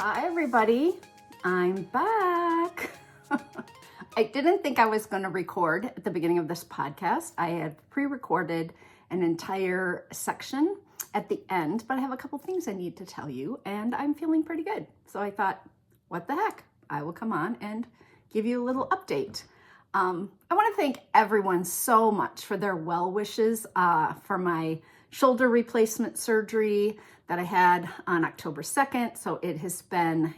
Hi everybody, I'm back. I didn't think I was going to record at the beginning of this podcast. I had pre-recorded an entire section at the end, but I have a couple things I need to tell you and I'm feeling pretty good. So I thought, what the heck? I will come on and give you a little update. I want to thank everyone so much for their well wishes for my shoulder replacement surgery that I had on October 2nd. So it's just been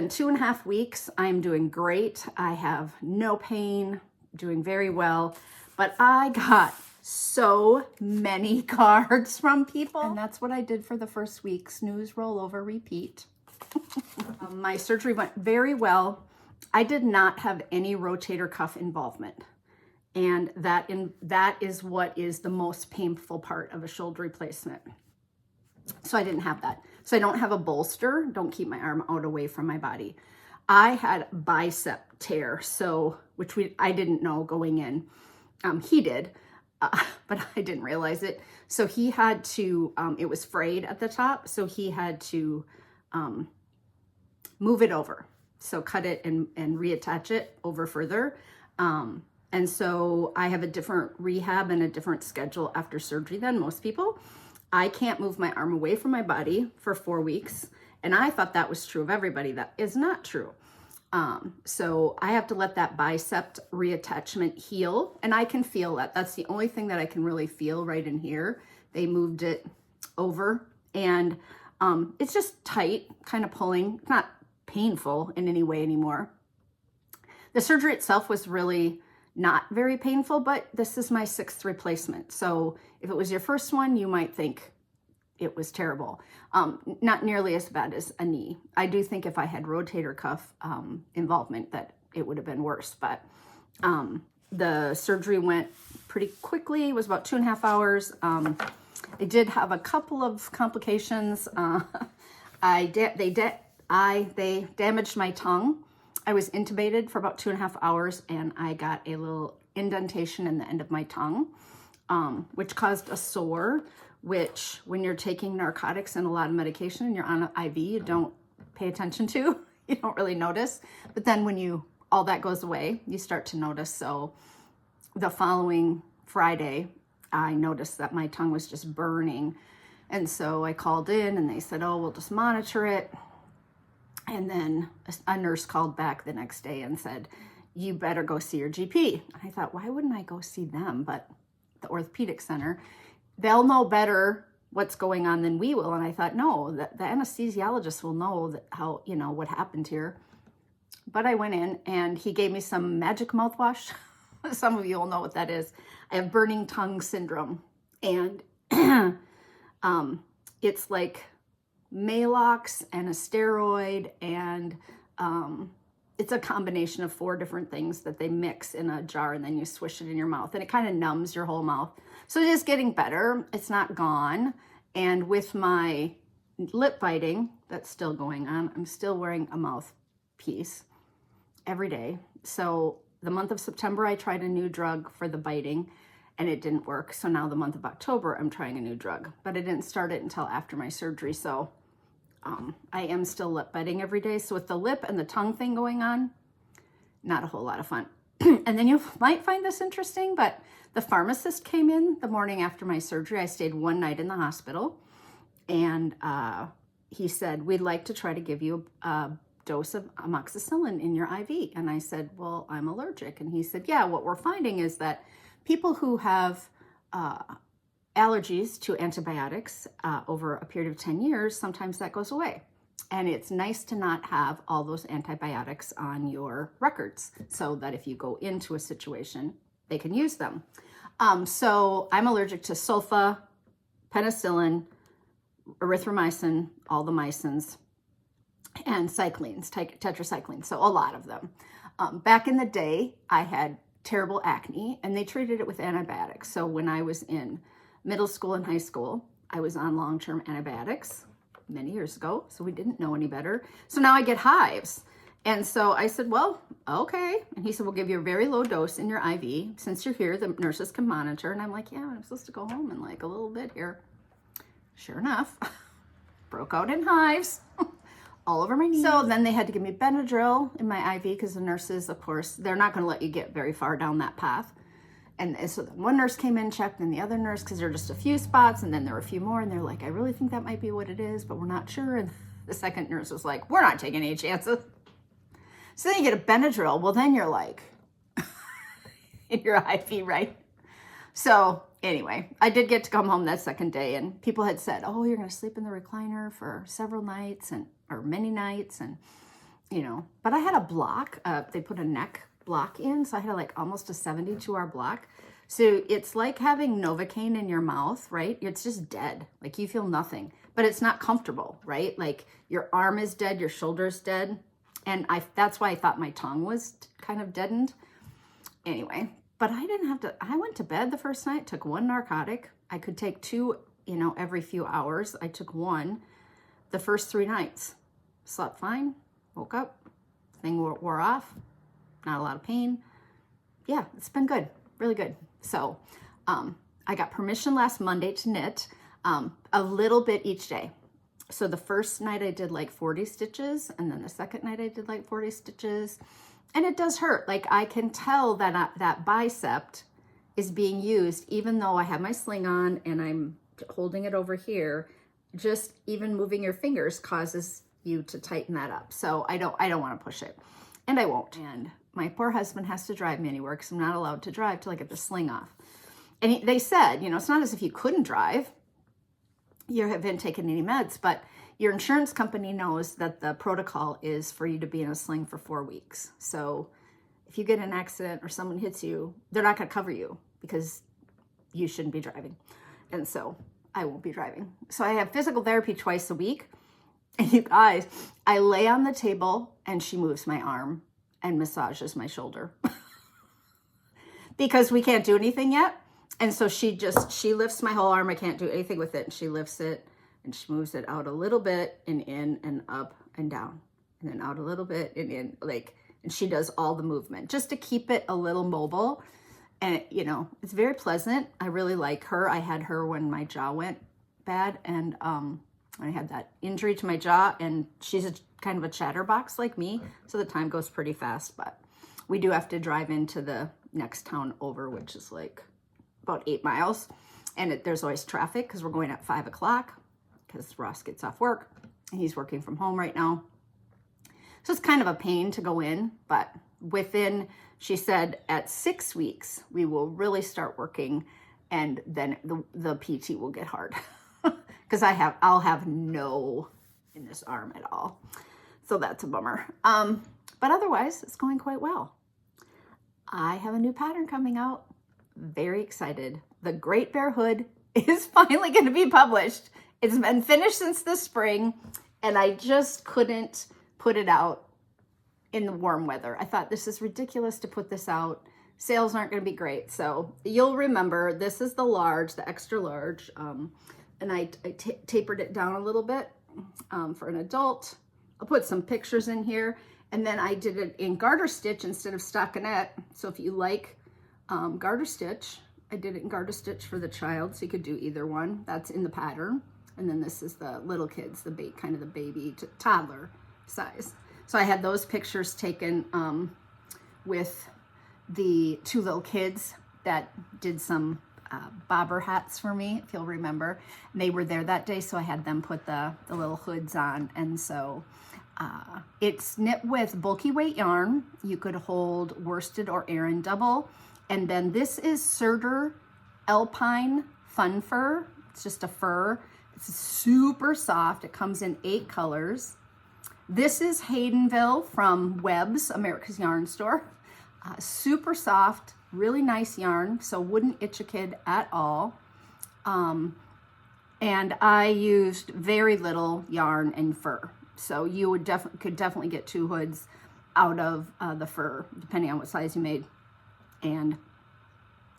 2.5 weeks. I'm doing great. I have no pain, doing very well, but I got so many cards from people. And that's what I did for the first week. Snooze, roll over, repeat. My surgery went very well. I did not have any rotator cuff involvement. And that is what is the most painful part of a shoulder replacement. So I didn't have that. So I don't have a bolster. Don't keep my arm out away from my body. I had bicep tear, which I didn't know going in. He did, but I didn't realize it. So he had to, it was frayed at the top. So he had to move it over. So cut it and reattach it over further. And so I have a different rehab and a different schedule after surgery than most people. I can't move my arm away from my body for 4 weeks. And I thought that was true of everybody. That is not true. So I have to let that bicep reattachment heal. And I can feel that. That's the only thing that I can really feel right in here. They moved it over and it's just tight, kind of pulling. It's not painful in any way anymore. The surgery itself was really not very painful, but this is my 6th replacement. So if it was your first one, you might think it was terrible. Not nearly as bad as a knee. I do think if I had rotator cuff involvement that it would have been worse, but the surgery went pretty quickly. It was about 2.5 hours. I did have a couple of complications. They damaged my tongue. I was intubated for about 2.5 hours and I got a little indentation in the end of my tongue, which caused a sore, which when you're taking narcotics and a lot of medication and you're on an IV, you don't pay attention to, you don't really notice. But then when all that goes away, you start to notice. So the following Friday, I noticed that my tongue was just burning. And so I called in and they said, oh, we'll just monitor it. And then a nurse called back the next day and said, you better go see your GP. I thought, why wouldn't I go see them? But the orthopedic center, they'll know better what's going on than we will. And I thought, no, the anesthesiologist will know what happened here. But I went in and he gave me some magic mouthwash. Some of you will know what that is. I have burning tongue syndrome. And it's like Maalox and a steroid, and it's a combination of 4 different things that they mix in a jar and then you swish it in your mouth and it kind of numbs your whole mouth. So it is getting better. It's not gone. And with my lip biting that's still going on, I'm still wearing a mouthpiece every day. So the month of September, I tried a new drug for the biting and it didn't work. So now the month of October, I'm trying a new drug, but I didn't start it until after my surgery. So I am still lip biting every day. So with the lip and the tongue thing going on, not a whole lot of fun. And then you might find this interesting, but the pharmacist came in the morning after my surgery. I stayed 1 night in the hospital and he said, we'd like to try to give you a dose of amoxicillin in your IV. And I said, well, I'm allergic. And he said, yeah, what we're finding is that people who have allergies to antibiotics over a period of 10 years, sometimes that goes away. And it's nice to not have all those antibiotics on your records so that if you go into a situation, they can use them. So I'm allergic to sulfa, penicillin, erythromycin, all the mycins, and cyclines, tetracyclines, so a lot of them. Back in the day, I had terrible acne and they treated it with antibiotics. So when I was in middle school and high school, I was on long-term antibiotics many years ago, so we didn't know any better. So now I get hives. And so I said, well, okay. And he said, we'll give you a very low dose in your IV. Since you're here, the nurses can monitor. And I'm like, yeah, I'm supposed to go home in like a little bit here. Sure enough, broke out in hives all over my knees. So then they had to give me Benadryl in my IV because the nurses, of course, they're not going to let you get very far down that path. And so then one nurse came in, checked, and the other nurse, because there were just a few spots, and then there were a few more, and they're like, I really think that might be what it is, but we're not sure. And the second nurse was like, we're not taking any chances. So then you get a Benadryl. Well, then you're like, in your IV, right? So anyway, I did get to come home that second day, and people had said, oh, you're going to sleep in the recliner for several nights or many nights. And, but I had a block. They put a neck block in, so I had like almost a 72-hour block. So it's like having Novocaine in your mouth, right? It's just dead. Like you feel nothing, but it's not comfortable, right? Like your arm is dead, your shoulder's dead. And that's why I thought my tongue was kind of deadened. Anyway, but I didn't have to, I went to bed the first night, took one narcotic. I could take two, every few hours. I took one the first 3 nights. Slept fine, woke up, thing wore off, not a lot of pain. Yeah, it's been good, really good. So I got permission last Monday to knit a little bit each day. So the first night I did like 40 stitches, and then the second night I did like 40 stitches. And it does hurt. Like I can tell that that bicep is being used, even though I have my sling on and I'm holding it over here. Just even moving your fingers causes you to tighten that up. So I don't want to push it, and I won't. And my poor husband has to drive me anywhere because I'm not allowed to drive till I get the sling off. And they said, it's not as if you couldn't drive. You haven't taken any meds, but your insurance company knows that the protocol is for you to be in a sling for 4 weeks. So if you get in an accident or someone hits you, they're not going to cover you because you shouldn't be driving. And so I won't be driving. So I have physical therapy twice a week. And you guys, I lay on the table and she moves my arm and massages my shoulder because we can't do anything yet. And so she lifts my whole arm. I can't do anything with it. And she lifts it and she moves it out a little bit and in and up and down and then out a little bit and in, and she does all the movement just to keep it a little mobile. And it's very pleasant. I really like her. I had her when my jaw went bad, and I had that injury to my jaw, and she's kind of a chatterbox like me. So the time goes pretty fast, but we do have to drive into the next town over, which is like about 8 miles. And there's always traffic because we're going at 5 o'clock because Ross gets off work and he's working from home right now. So it's kind of a pain to go in, but she said at 6 weeks, we will really start working, and then the PT will get hard because I'll have no in this arm at all. So that's a bummer. But otherwise it's going quite well. I have a new pattern coming out. Very excited. The Great Bear Hood is finally going to be published. It's been finished since the spring, and I just couldn't put it out in the warm weather. I thought this is ridiculous to put this out. Sales aren't going to be great. So you'll remember this is the large, the extra large. And I tapered it down a little bit for an adult. I'll put some pictures in here. And then I did it in garter stitch instead of stockinette. So if you like garter stitch, I did it in garter stitch for the child. So you could do either one. That's in the pattern. And then this is the little kids, kind of the baby to toddler size. So I had those pictures taken with the 2 little kids that did some bobber hats for me, if you'll remember. And they were there that day, so I had them put the little hoods on. And so it's knit with bulky weight yarn. You could hold worsted or Aran double. And then this is Serter Alpine Fun Fur. It's just a fur. It's super soft. It comes in 8 colors. This is Haydenville from Webb's, America's Yarn Store. Super soft, really nice yarn, so wouldn't itch a kid at all. And I used very little yarn and fur. So you could definitely get 2 hoods out of the fur, depending on what size you made. And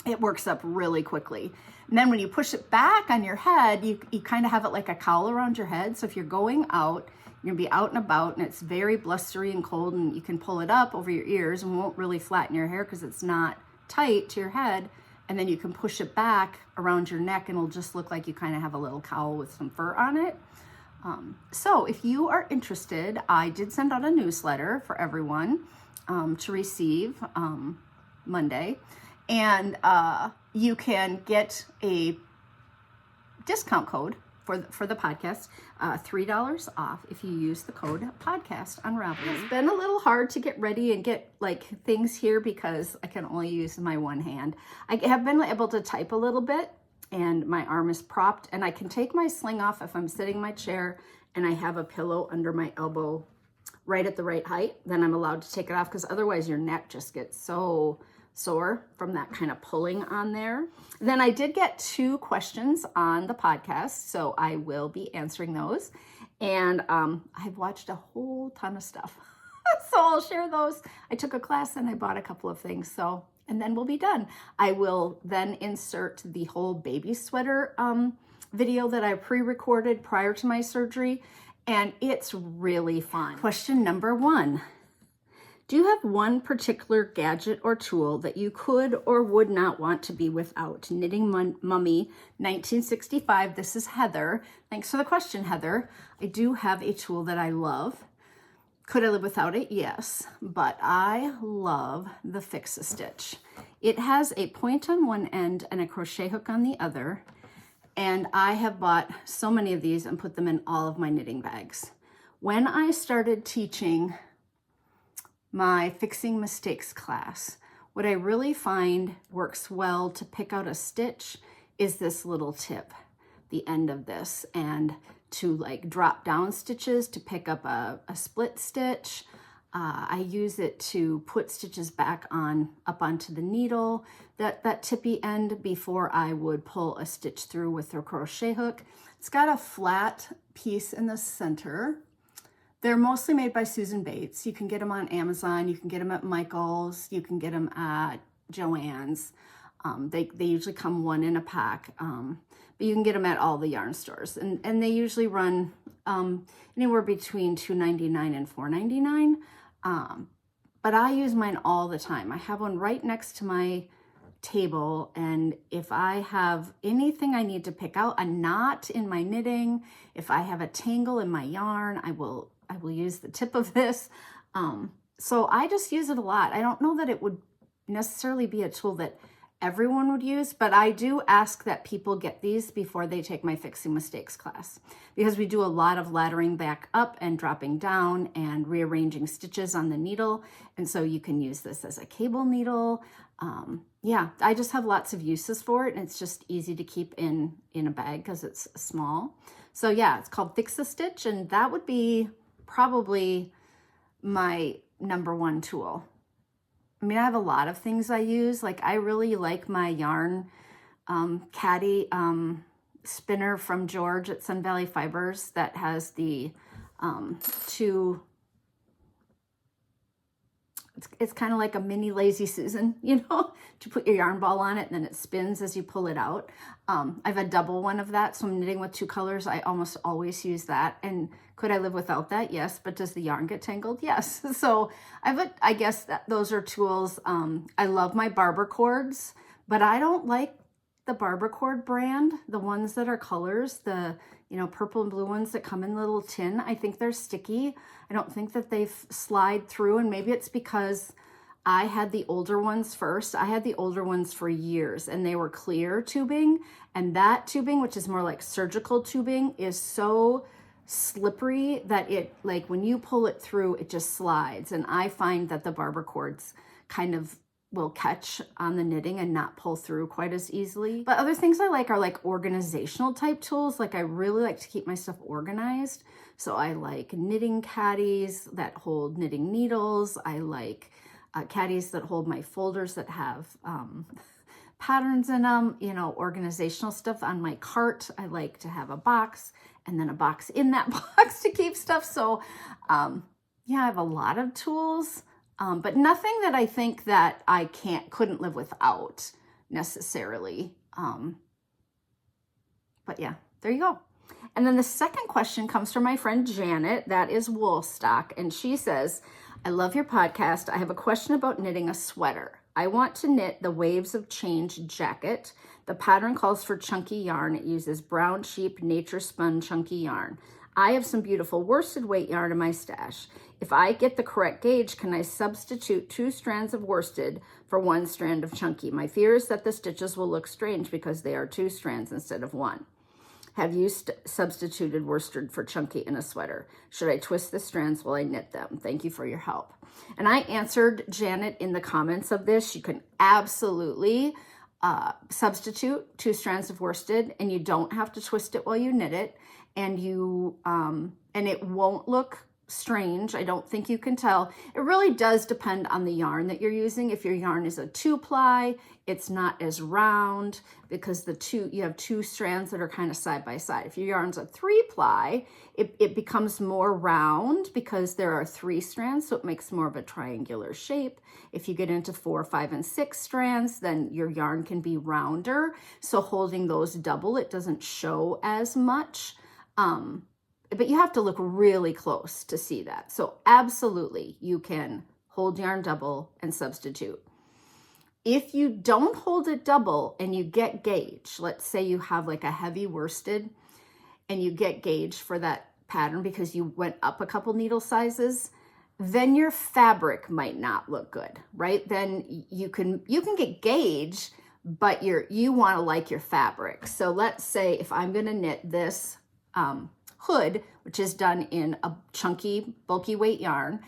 it works up really quickly. And then when you push it back on your head, you kind of have it like a cowl around your head. So if you're going out, you're gonna be out and about, and it's very blustery and cold, and you can pull it up over your ears and won't really flatten your hair because it's not tight to your head. And then you can push it back around your neck and it'll just look like you kind of have a little cowl with some fur on it. So if you are interested, I did send out a newsletter for everyone to receive Monday, and you can get a discount code for the podcast, $3 off if you use the code podcast unraveling. It's been a little hard to get ready and get like things here because I can only use my one hand. I have been able to type a little bit, and my arm is propped, and I can take my sling off if I'm sitting in my chair and I have a pillow under my elbow right at the right height. Then I'm allowed to take it off, because otherwise your neck just gets so sore from that kind of pulling on there. Then I did get 2 questions on the podcast, so I will be answering those. And I've watched a whole ton of stuff, so I'll share those. I took a class and I bought a couple of things, so, and then we'll be done. I will then insert the whole baby sweater video that I pre-recorded prior to my surgery, and it's really fun. Question number 1. Do you have one particular gadget or tool that you could or would not want to be without? Knittingmummy1965, this is Heather. Thanks for the question, Heather. I do have a tool that I love. Could I live without it? Yes, but I love the Fix-A-Stitch. It has a point on one end and a crochet hook on the other, and I have bought so many of these and put them in all of my knitting bags. When I started teaching my Fixing Mistakes class, what I really find works well to pick out a stitch is this little tip, the end of this, and to like drop down stitches to pick up a split stitch. I use it to put stitches back up onto the needle, that tippy end, before I would pull a stitch through with the crochet hook. It's got a flat piece in the center. They're mostly made by Susan Bates. You can get them on Amazon. You can get them at Michael's. You can get them at Joann's. They usually come 1 in a pack, but you can get them at all the yarn stores. And they usually run anywhere between $2.99 and $4.99. But I use mine all the time. I have one right next to my table, and if I have anything I need to pick out, a knot in my knitting, if I have a tangle in my yarn, I will use the tip of this. So I just use it a lot. I don't know that it would necessarily be a tool that everyone would use, but I do ask that people get these before they take my Fixing Mistakes class, because we do a lot of laddering back up and dropping down and rearranging stitches on the needle. And so you can use this as a cable needle. Yeah, I just have lots of uses for it, and it's just easy to keep in a bag because it's small. So yeah, it's called Fix-A-Stitch, and that would be probably my number 1 tool. I mean, I have a lot of things I use. Like, I really like my yarn caddy spinner from George at Sun Valley Fibers that has the 2, it's kind of like a mini Lazy Susan, you know, to put your yarn ball on it and then it spins as you pull it out. I have a double one of that, so I'm knitting with 2 colors. I almost always use that. And could I live without that? Yes. But does the yarn get tangled? Yes. So I guess that those are tools. I love my barber cords, but I don't like the barber cord brand, the ones that are colors, the, you know, purple and blue ones that come in little tin. I think they're sticky. I don't think that they slide through, and maybe it's because I had the older ones first. I had the older ones for years, and they were clear tubing, and that tubing, which is more like surgical tubing, is so slippery that it, like, when you pull it through, it just slides. And I find that the barber cords kind of will catch on the knitting and not pull through quite as easily. But other things I like are like organizational type tools. Like, I really like to keep my stuff organized. So I like knitting caddies that hold knitting needles. I like caddies that hold my folders that have patterns in them, you know, organizational stuff on my cart. I like to have a box and then a box in that box to keep stuff. So yeah, I have a lot of tools. But nothing that I think that I couldn't live without necessarily. But yeah, there you go. And then the second question comes from my friend Janet, that is Woolstock. And she says, I love your podcast. I have a question about knitting a sweater. I want to knit the Waves of Change jacket. The pattern calls for chunky yarn. It uses Brown Sheep Nature Spun chunky yarn. I have some beautiful worsted weight yarn in my stash. If I get the correct gauge, can I substitute 2 strands of worsted for 1 strand of chunky? My fear is that the stitches will look strange because they are 2 strands instead of 1. Have you substituted worsted for chunky in a sweater? Should I twist the strands while I knit them? Thank you for your help. And I answered Janet in the comments of this. You can absolutely substitute 2 strands of worsted, and you don't have to twist it while you knit it, and it won't look strange. I don't think you can tell. It really does depend on the yarn that you're using. If your yarn is a 2-ply, it's not as round because you have 2 strands that are kind of side by side. If your yarn's a 3-ply, it becomes more round because there are 3 strands, so it makes more of a triangular shape. If you get into 4, 5, and 6 strands, then your yarn can be rounder. So holding those double, it doesn't show as much. But you have to look really close to see that. So absolutely, you can hold yarn double and substitute. If you don't hold it double and you get gauge, let's say you have like a heavy worsted and you get gauge for that pattern because you went up a couple needle sizes, then your fabric might not look good, right? Then you can get gauge, but you want to like your fabric. So let's say if I'm going to knit this hood, which is done in a chunky, bulky weight yarn,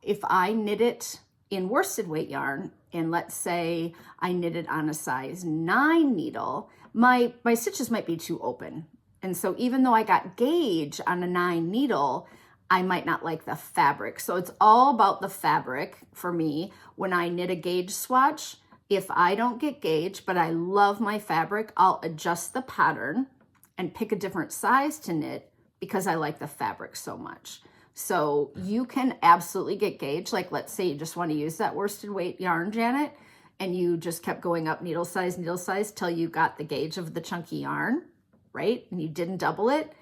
if I knit it in worsted weight yarn, and let's say I knit it on a size 9 needle, my stitches might be too open. And so even though I got gauge on a 9 needle, I might not like the fabric. So it's all about the fabric for me. When I knit a gauge swatch, if I don't get gauge, but I love my fabric, I'll adjust the pattern and pick a different size to knit because I like the fabric so much. So you can absolutely get gauge. Like let's say you just want to use that worsted weight yarn, Janet, and you just kept going up needle size till you got the gauge of the chunky yarn, right? And you didn't double it,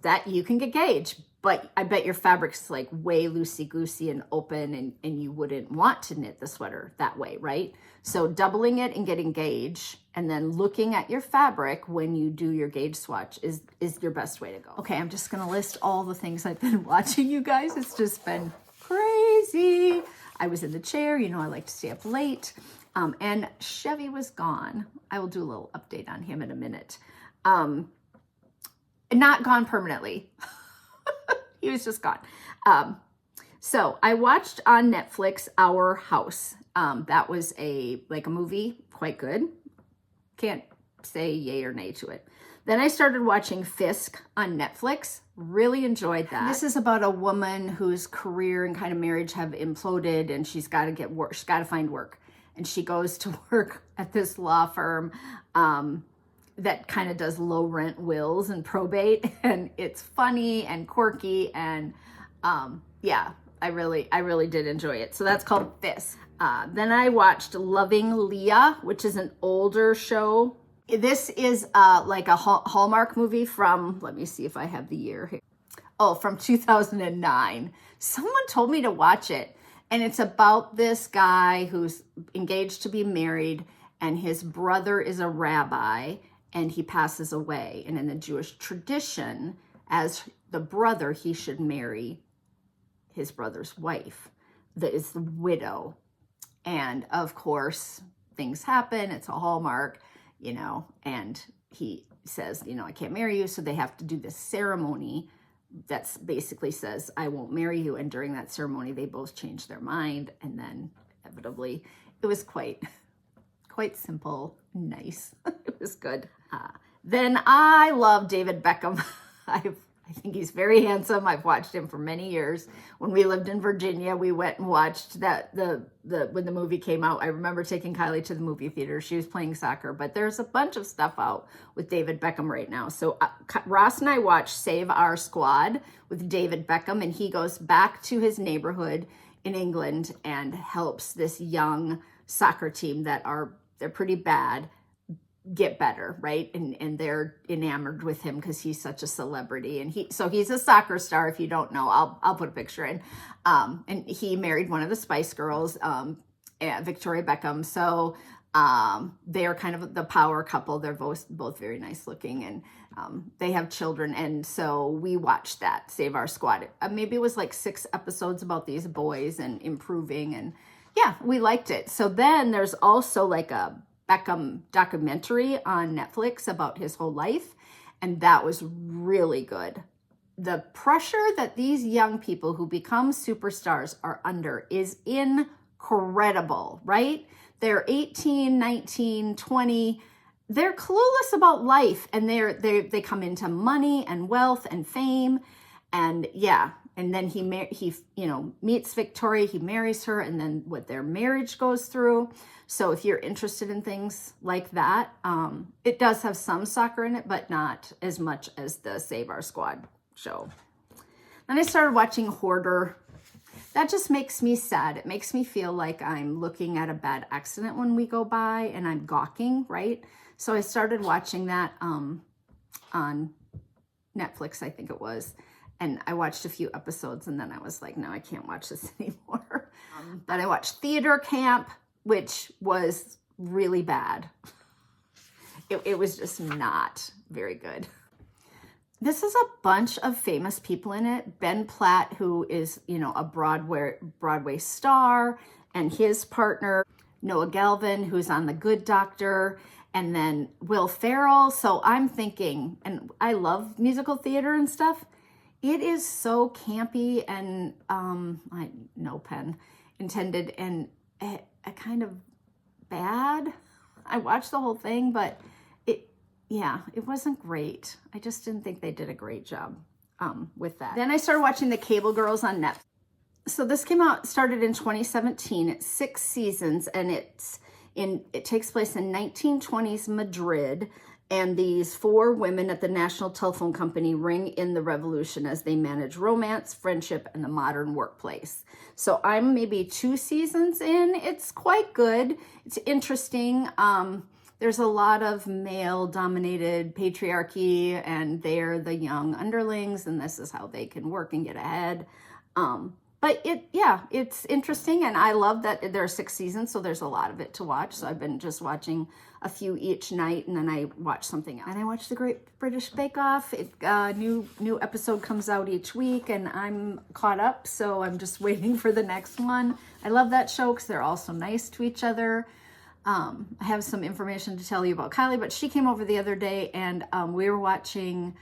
that you can get gauge. But I bet your fabric's like way loosey-goosey and open and you wouldn't want to knit the sweater that way, right? So doubling it and getting gauge and then looking at your fabric when you do your gauge swatch is your best way to go. Okay, I'm just gonna list all the things I've been watching, you guys. It's just been crazy. I was in the chair, you know I like to stay up late. And Chevy was gone. I will do a little update on him in a minute. Not gone permanently. He was just gone. So I watched on Netflix Our House. That was like a movie, quite good. Can't say yay or nay to it. Then I started watching Fisk on Netflix. Really enjoyed that. This is about a woman whose career and kind of marriage have imploded, and she's got to get work. She's got to find work, and she goes to work at this law firm that kind of does low rent wills and probate, and it's funny and quirky, and yeah, I really did enjoy it. So that's called Fisk. Then I watched Loving Leah, which is an older show. This is like a Hallmark movie from, let me see if I have the year here. Oh, from 2009. Someone told me to watch it, and it's about this guy who's engaged to be married, and his brother is a rabbi, and he passes away. And in the Jewish tradition, as the brother, he should marry his brother's wife, that is the widow. And of course, things happen. It's a Hallmark, you know, and he says, you know, I can't marry you. So they have to do this ceremony that's basically says, I won't marry you. And during that ceremony, they both change their mind. And then inevitably, it was quite simple, nice. It was good. Then I love David Beckham. I think he's very handsome. I've watched him for many years. When we lived in Virginia, we went and watched that when the movie came out. I remember taking Kylie to the movie theater. She was playing soccer, but there's a bunch of stuff out with David Beckham right now. So Ross and I watched Save Our Squad with David Beckham, and he goes back to his neighborhood in England and helps this young soccer team they're pretty bad get better, right? And they're enamored with him because he's such a celebrity. And he's a soccer star. If you don't know, I'll put a picture in. And he married one of the Spice Girls, Victoria Beckham. So They are kind of the power couple. They're both very nice looking, and they have children. And so we watched that, Save Our Squad. Maybe it was like 6 episodes about these boys and improving, and yeah, we liked it. So then there's also like a Beckham documentary on Netflix about his whole life, and that was really good. The pressure that these young people who become superstars are under is incredible, right? They're 18, 19, 20. They're clueless about life, and they come into money and wealth and fame, and yeah. And then he meets Victoria, he marries her, and then what their marriage goes through. So if you're interested in things like that, it does have some soccer in it, but not as much as the Save Our Squad show. Then I started watching Hoarder. That just makes me sad. It makes me feel like I'm looking at a bad accident when we go by and I'm gawking, right? So I started watching that on Netflix, I think it was. And I watched a few episodes, and then I was like, no, I can't watch this anymore. Then I watched Theater Camp, which was really bad. It was just not very good. This is a bunch of famous people in it. Ben Platt, who is, a Broadway star, and his partner, Noah Galvin, who's on The Good Doctor, and then Will Ferrell. So I'm thinking, and I love musical theater and stuff. It is so campy and, no pun intended, and a kind of bad. I watched the whole thing, but it wasn't great. I just didn't think they did a great job with that. Then I started watching The Cable Girls on Netflix. So this started in 2017. It's 6 seasons, and it takes place in 1920s Madrid. And these 4 women at the National Telephone Company ring in the revolution as they manage romance, friendship, and the modern workplace. So I'm maybe 2 seasons in. It's quite good. It's interesting. There's a lot of male-dominated patriarchy, and they're the young underlings, and this is how they can work and get ahead. But it's interesting, and I love that there are 6 seasons, so there's a lot of it to watch. So I've been just watching a few each night, and then I watch something else. And I watch The Great British Bake Off. New episode comes out each week, and I'm caught up, so I'm just waiting for the next one. I love that show because they're all so nice to each other. I have some information to tell you about Kylie, but she came over the other day, and we were watching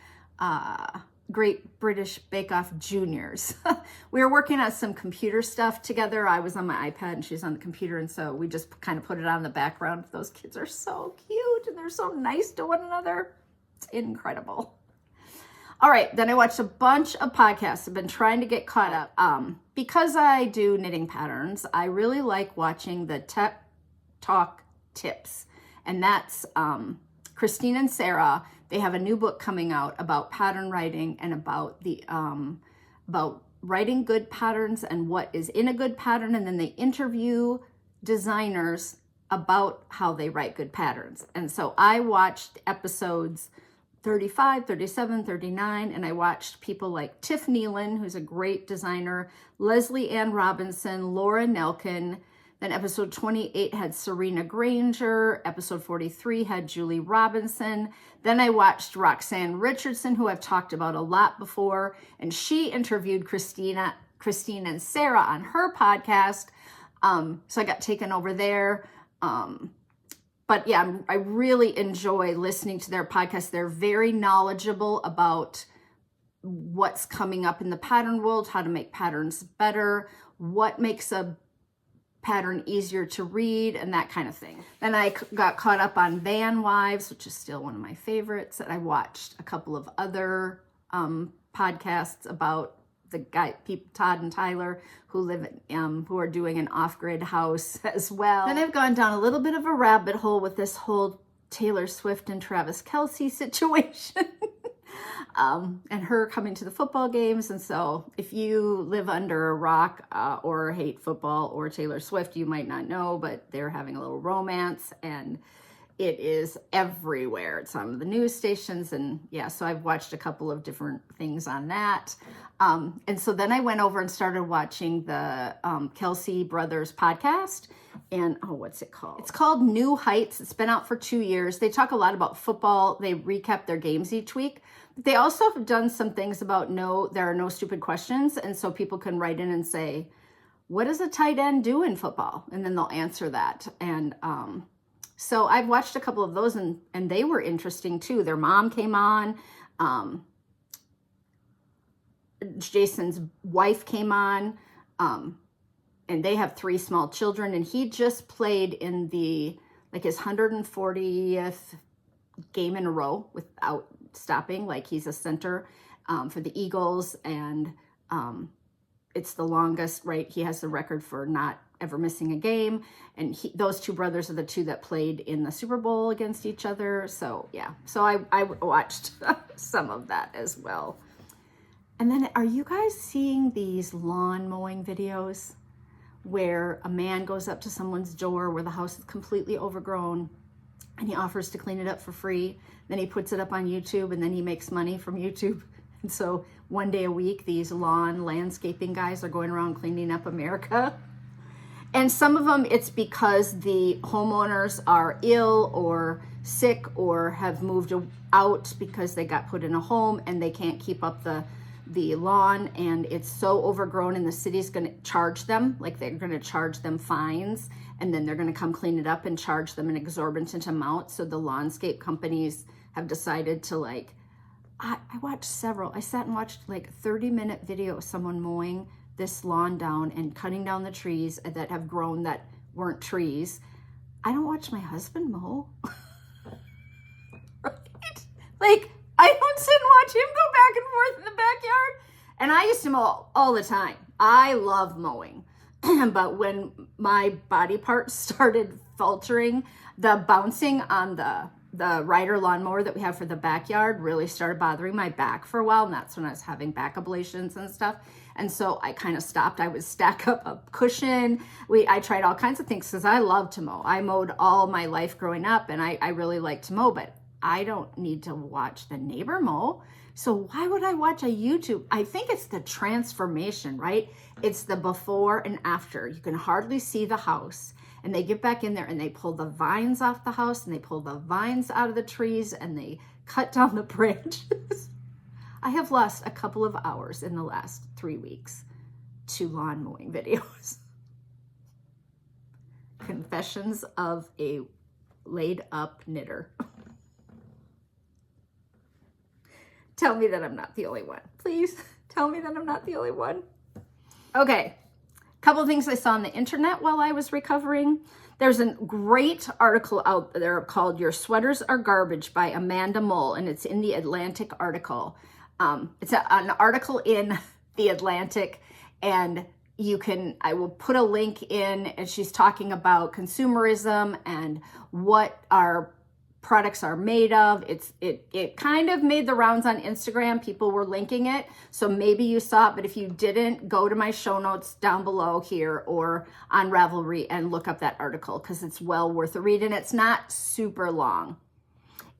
Great British Bake Off Juniors. We were working on some computer stuff together. I was on my iPad and she's on the computer, and so we just kind of put it on the background. Those kids are so cute and they're so nice to one another. It's incredible. All right, then I watched a bunch of podcasts. I've been trying to get caught up. Because I do knitting patterns, I really like watching the Tech Talk Tips, and that's Christine and Sarah. They have a new book coming out about pattern writing and about about writing good patterns and what is in a good pattern, and then they interview designers about how they write good patterns. And so I watched episodes 35, 37, 39, and I watched people like Tiff Nealon, who's a great designer, Leslie Ann Robinson, Laura Nelkin. Then episode 28 had Serena Granger. Episode 43 had Julie Robinson. Then I watched Roxanne Richardson, who I've talked about a lot before, and she interviewed Christine and Sarah on her podcast. So I got taken over there. But yeah, I really enjoy listening to their podcast. They're very knowledgeable about what's coming up in the pattern world, how to make patterns better, what makes a pattern easier to read, and that kind of thing. Then I got caught up on Van Wives, which is still one of my favorites. And I watched a couple of other podcasts about the guy, Todd and Tyler, who are doing an off-grid house as well. Then I've gone down a little bit of a rabbit hole with this whole Taylor Swift and Travis Kelce situation. And her coming to the football games. And so if you live under a rock or hate football or Taylor Swift, you might not know, but they're having a little romance. And It is everywhere. It's on the news stations, and yeah, so I've watched a couple of different things on that. And so then I went over and started watching the Kelce brothers podcast. And oh, what's it called? It's called New Heights. It's been out for 2 years. They talk a lot about football. They recap their games each week. They also have done some things about there are no stupid questions. And so people can write in and say, what does a tight end do in football? And then they'll answer that. And so I've watched a couple of those, and they were interesting too. Their mom came on. Jason's wife came on. And they have 3 small children, and he just played in his 140th game in a row without stopping. Like, he's a center for the Eagles, and it's the longest, right? He has the record for not ever missing a game, and those 2 brothers are the 2 that played in the Super Bowl against each other. So yeah, so I watched some of that as well. And then, are you guys seeing these lawn mowing videos where a man goes up to someone's door where the house is completely overgrown and he offers to clean it up for free? Then he puts it up on YouTube, and then he makes money from YouTube. And so one day a week, these lawn landscaping guys are going around cleaning up America. And some of them, it's because the homeowners are ill or sick or have moved out because they got put in a home and they can't keep up the lawn, and it's so overgrown, and the city's going to charge them, like they're going to charge them fines, and then they're going to come clean it up and charge them an exorbitant amount. So the lawnscape companies have decided to, like, I sat and watched like 30-minute video of someone mowing this lawn down and cutting down the trees that have grown that weren't trees. I don't watch my husband mow. Right? Like, I don't sit and watch him go back and forth in the backyard. And I used to mow all the time. I love mowing. But when my body parts started faltering, the bouncing on the rider lawnmower that we have for the backyard really started bothering my back for a while. And that's when I was having back ablations and stuff. And so I kind of stopped. I would stack up a cushion. I tried all kinds of things because I love to mow. I mowed all my life growing up, and I really like to mow, but I don't need to watch the neighbor mow. So why would I watch a YouTube? I think it's the transformation, right? It's the before and after. You can hardly see the house, and they get back in there and they pull the vines off the house, and they pull the vines out of the trees, and they cut down the branches. I have lost a couple of hours in the last 3 weeks to lawn mowing videos. Confessions of a laid up knitter. Tell me that I'm not the only one. Please tell me that I'm not the only one. Okay, a couple of things I saw on the internet while I was recovering. There's a great article out there called Your Sweaters Are Garbage by Amanda Mull, and it's in the Atlantic article. It's an article in the Atlantic, and I will put a link in, and she's talking about consumerism and what our products are made of. It kind of made the rounds on Instagram. People were linking it, so maybe you saw it, but if you didn't, go to my show notes down below here or on Ravelry and look up that article, because it's well worth a read, and it's not super long.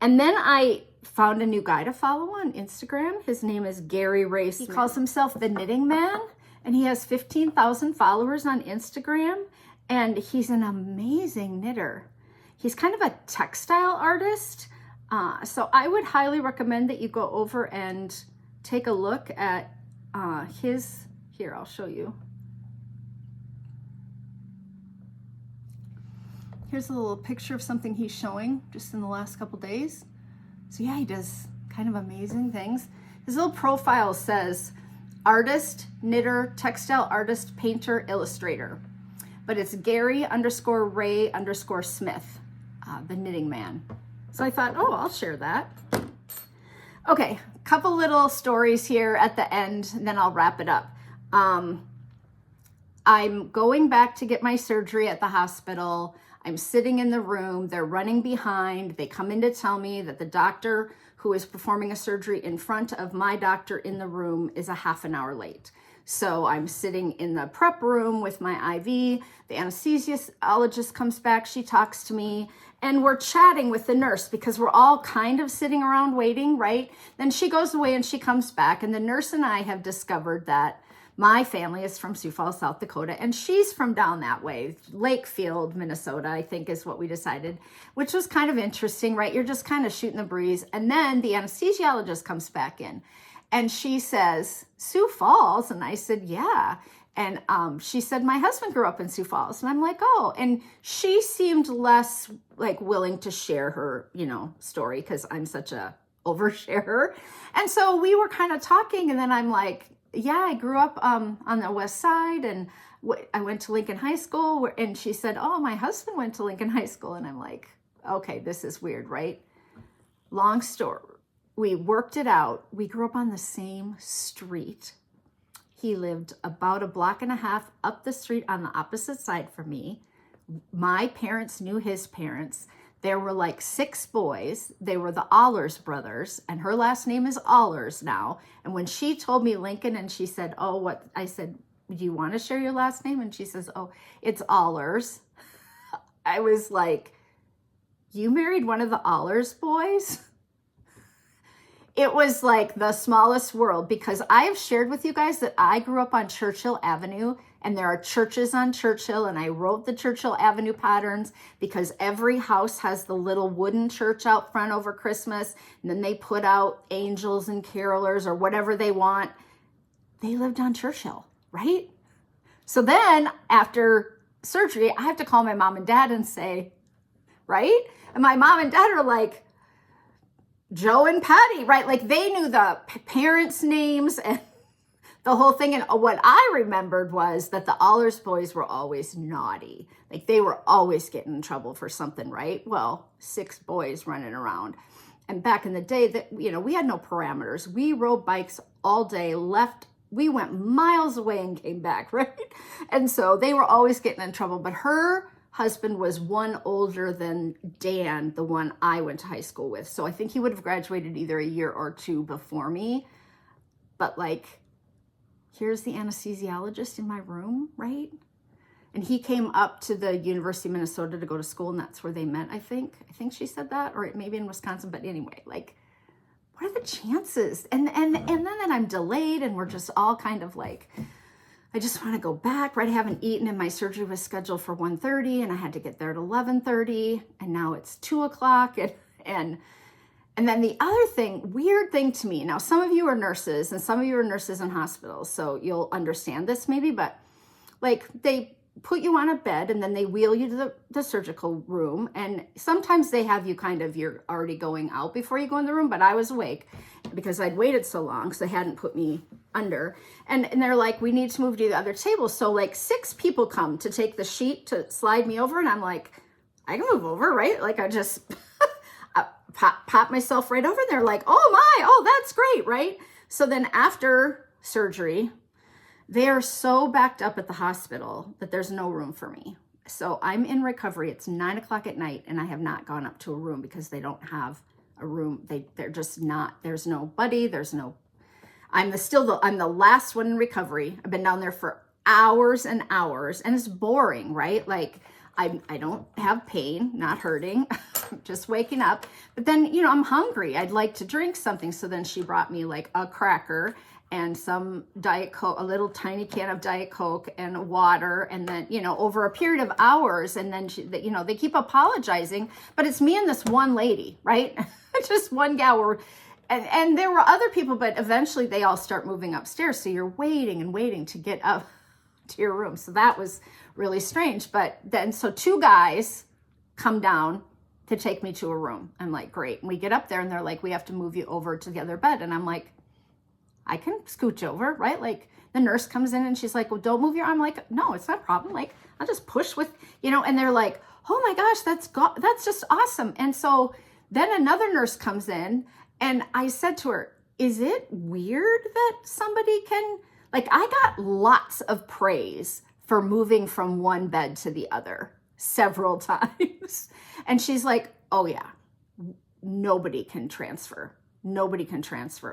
And then I found a new guy to follow on Instagram. His name is Gary Ray Smith. He calls himself the Knitting Man, and he has 15,000 followers on Instagram, and he's an amazing knitter. He's kind of a textile artist. So I would highly recommend that you go over and take a look at here, I'll show you. Here's a little picture of something he's showing just in the last couple days. So yeah, he does kind of amazing things. His little profile says artist, knitter, textile artist, painter, illustrator. But it's Gary_Ray_Smith, the Knitting Man. So I thought, oh, I'll share that. Okay, couple little stories here at the end, and then I'll wrap it up. I'm going back to get my surgery at the hospital. I'm sitting in the room. They're running behind. They come in to tell me that the doctor who is performing a surgery in front of my doctor in the room is a half an hour late. So I'm sitting in the prep room with my IV. The anesthesiologist comes back. She talks to me and we're chatting with the nurse because we're all kind of sitting around waiting, right? Then she goes away and she comes back, and the nurse and I have discovered that my family is from Sioux Falls, South Dakota, and she's from down that way. Lakefield, Minnesota, I think is what we decided, which was kind of interesting, right? You're just kind of shooting the breeze. And then the anesthesiologist comes back in and she says, Sioux Falls? And I said, yeah. And she said, my husband grew up in Sioux Falls. And I'm like, oh. And she seemed less like willing to share her, story, because I'm such a oversharer. And so we were kind of talking, and then I'm like, yeah, I grew up on the west side, and I went to Lincoln High School. And she said, oh, my husband went to Lincoln High School. And I'm like, okay, this is weird, right? Long story. We worked it out. We grew up on the same street. He lived about a block and a half up the street on the opposite side from me. My parents knew his parents. There were like 6 boys. They were the Allers brothers, and her last name is Allers now. And when she told me Lincoln, and she said, oh, what? I said, do you want to share your last name? And she says, oh, it's Allers. I was like, you married one of the Allers boys? It was like the smallest world, because I have shared with you guys that I grew up on Churchill Avenue, and there are churches on Churchill, and I wrote the Churchill Avenue patterns because every house has the little wooden church out front over Christmas, and then they put out angels and carolers or whatever they want. They lived on Churchill, right? So then after surgery, I have to call my mom and dad and say, right? And my mom and dad are like, Joe and Patty, right? Like they knew the parents' names and the whole thing. And what I remembered was that the Allers boys were always naughty. Like they were always getting in trouble for something, right? Well, 6 boys running around. And back in the day that, we had no parameters. We rode bikes all day, we went miles away and came back, right? And so they were always getting in trouble. But her husband was 1 older than Dan, the one I went to high school with. So I think he would have graduated either a year or 2 before me. But like, here's the anesthesiologist in my room, right? And he came up to the University of Minnesota to go to school, and that's where they met, I think. I think she said that, or maybe in Wisconsin. But anyway, like, what are the chances? And then I'm delayed, and we're just all kind of like, I just want to go back, right? I haven't eaten, and my surgery was scheduled for 1:30, and I had to get there at 11:30, and now it's 2:00, and then the other thing, weird thing to me, now some of you are nurses, and some of you are nurses in hospitals, so you'll understand this maybe, but like they put you on a bed, and then they wheel you to the surgical room, and sometimes they have you you're already going out before you go in the room, but I was awake because I'd waited so long, so they hadn't put me under, and they're like, we need to move to the other table. So like 6 people come to take the sheet to slide me over, and I'm like, I can move over, right? Like I just pop myself right over, and they're like, oh, that's great, right? So then after surgery, they are so backed up at the hospital that there's no room for me. So I'm in recovery. It's 9:00 at night, and I have not gone up to a room because they don't have a room. They're just not, there's nobody, I'm the last one in recovery. I've been down there for hours and hours, and it's boring, right? Like I don't have pain, not hurting, just waking up. But then, I'm hungry. I'd like to drink something. So then she brought me like a cracker and some Diet Coke, a little tiny can of Diet Coke and water. And then, over a period of hours, and then they keep apologizing, but it's me and this one lady, right? Just one gal. And there were other people, but eventually they all start moving upstairs. So you're waiting and waiting to get up to your room. So that was really strange. But then, so 2 guys come down to take me to a room. I'm like, great. And we get up there, and they're like, we have to move you over to the other bed. And I'm like, I can scooch over, right? Like the nurse comes in and she's like, well, don't move your arm. I'm like, no, it's not a problem. Like I'll just push with, and they're like, oh my gosh, that's just awesome. And so then another nurse comes in, and I said to her, is it weird that somebody can, like, I got lots of praise for moving from one bed to the other several times. And she's like, oh yeah, nobody can transfer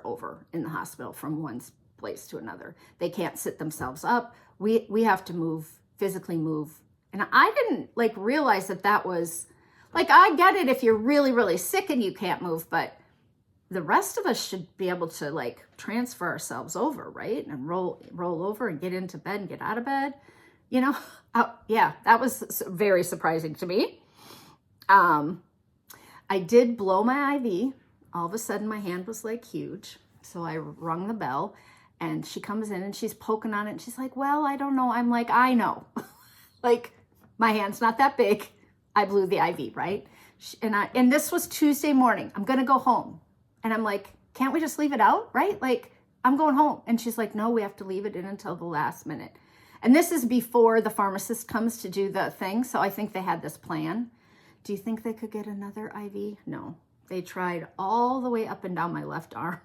over in the hospital from one place to another. They can't sit themselves up. We have to move, physically move. And I didn't like realize that was like, I get it if you're really, really sick and you can't move, but the rest of us should be able to like transfer ourselves over, right? And roll over and get into bed and get out of bed, you know? Yeah, that was very surprising to me. I did blow my IV. All of a sudden my hand was like huge. So I rung the bell and she comes in and she's poking on it and she's like, well, I don't know. I'm like, I know. Like my hand's not that big. I blew the IV, right? And this was Tuesday morning. I'm going to go home. And I'm like, can't we just leave it out, right? Like, I'm going home. And she's like, no, we have to leave it in until the last minute. And this is before the pharmacist comes to do the thing. So I think they had this plan. Do you think they could get another IV? No. They tried all the way up and down my left arm.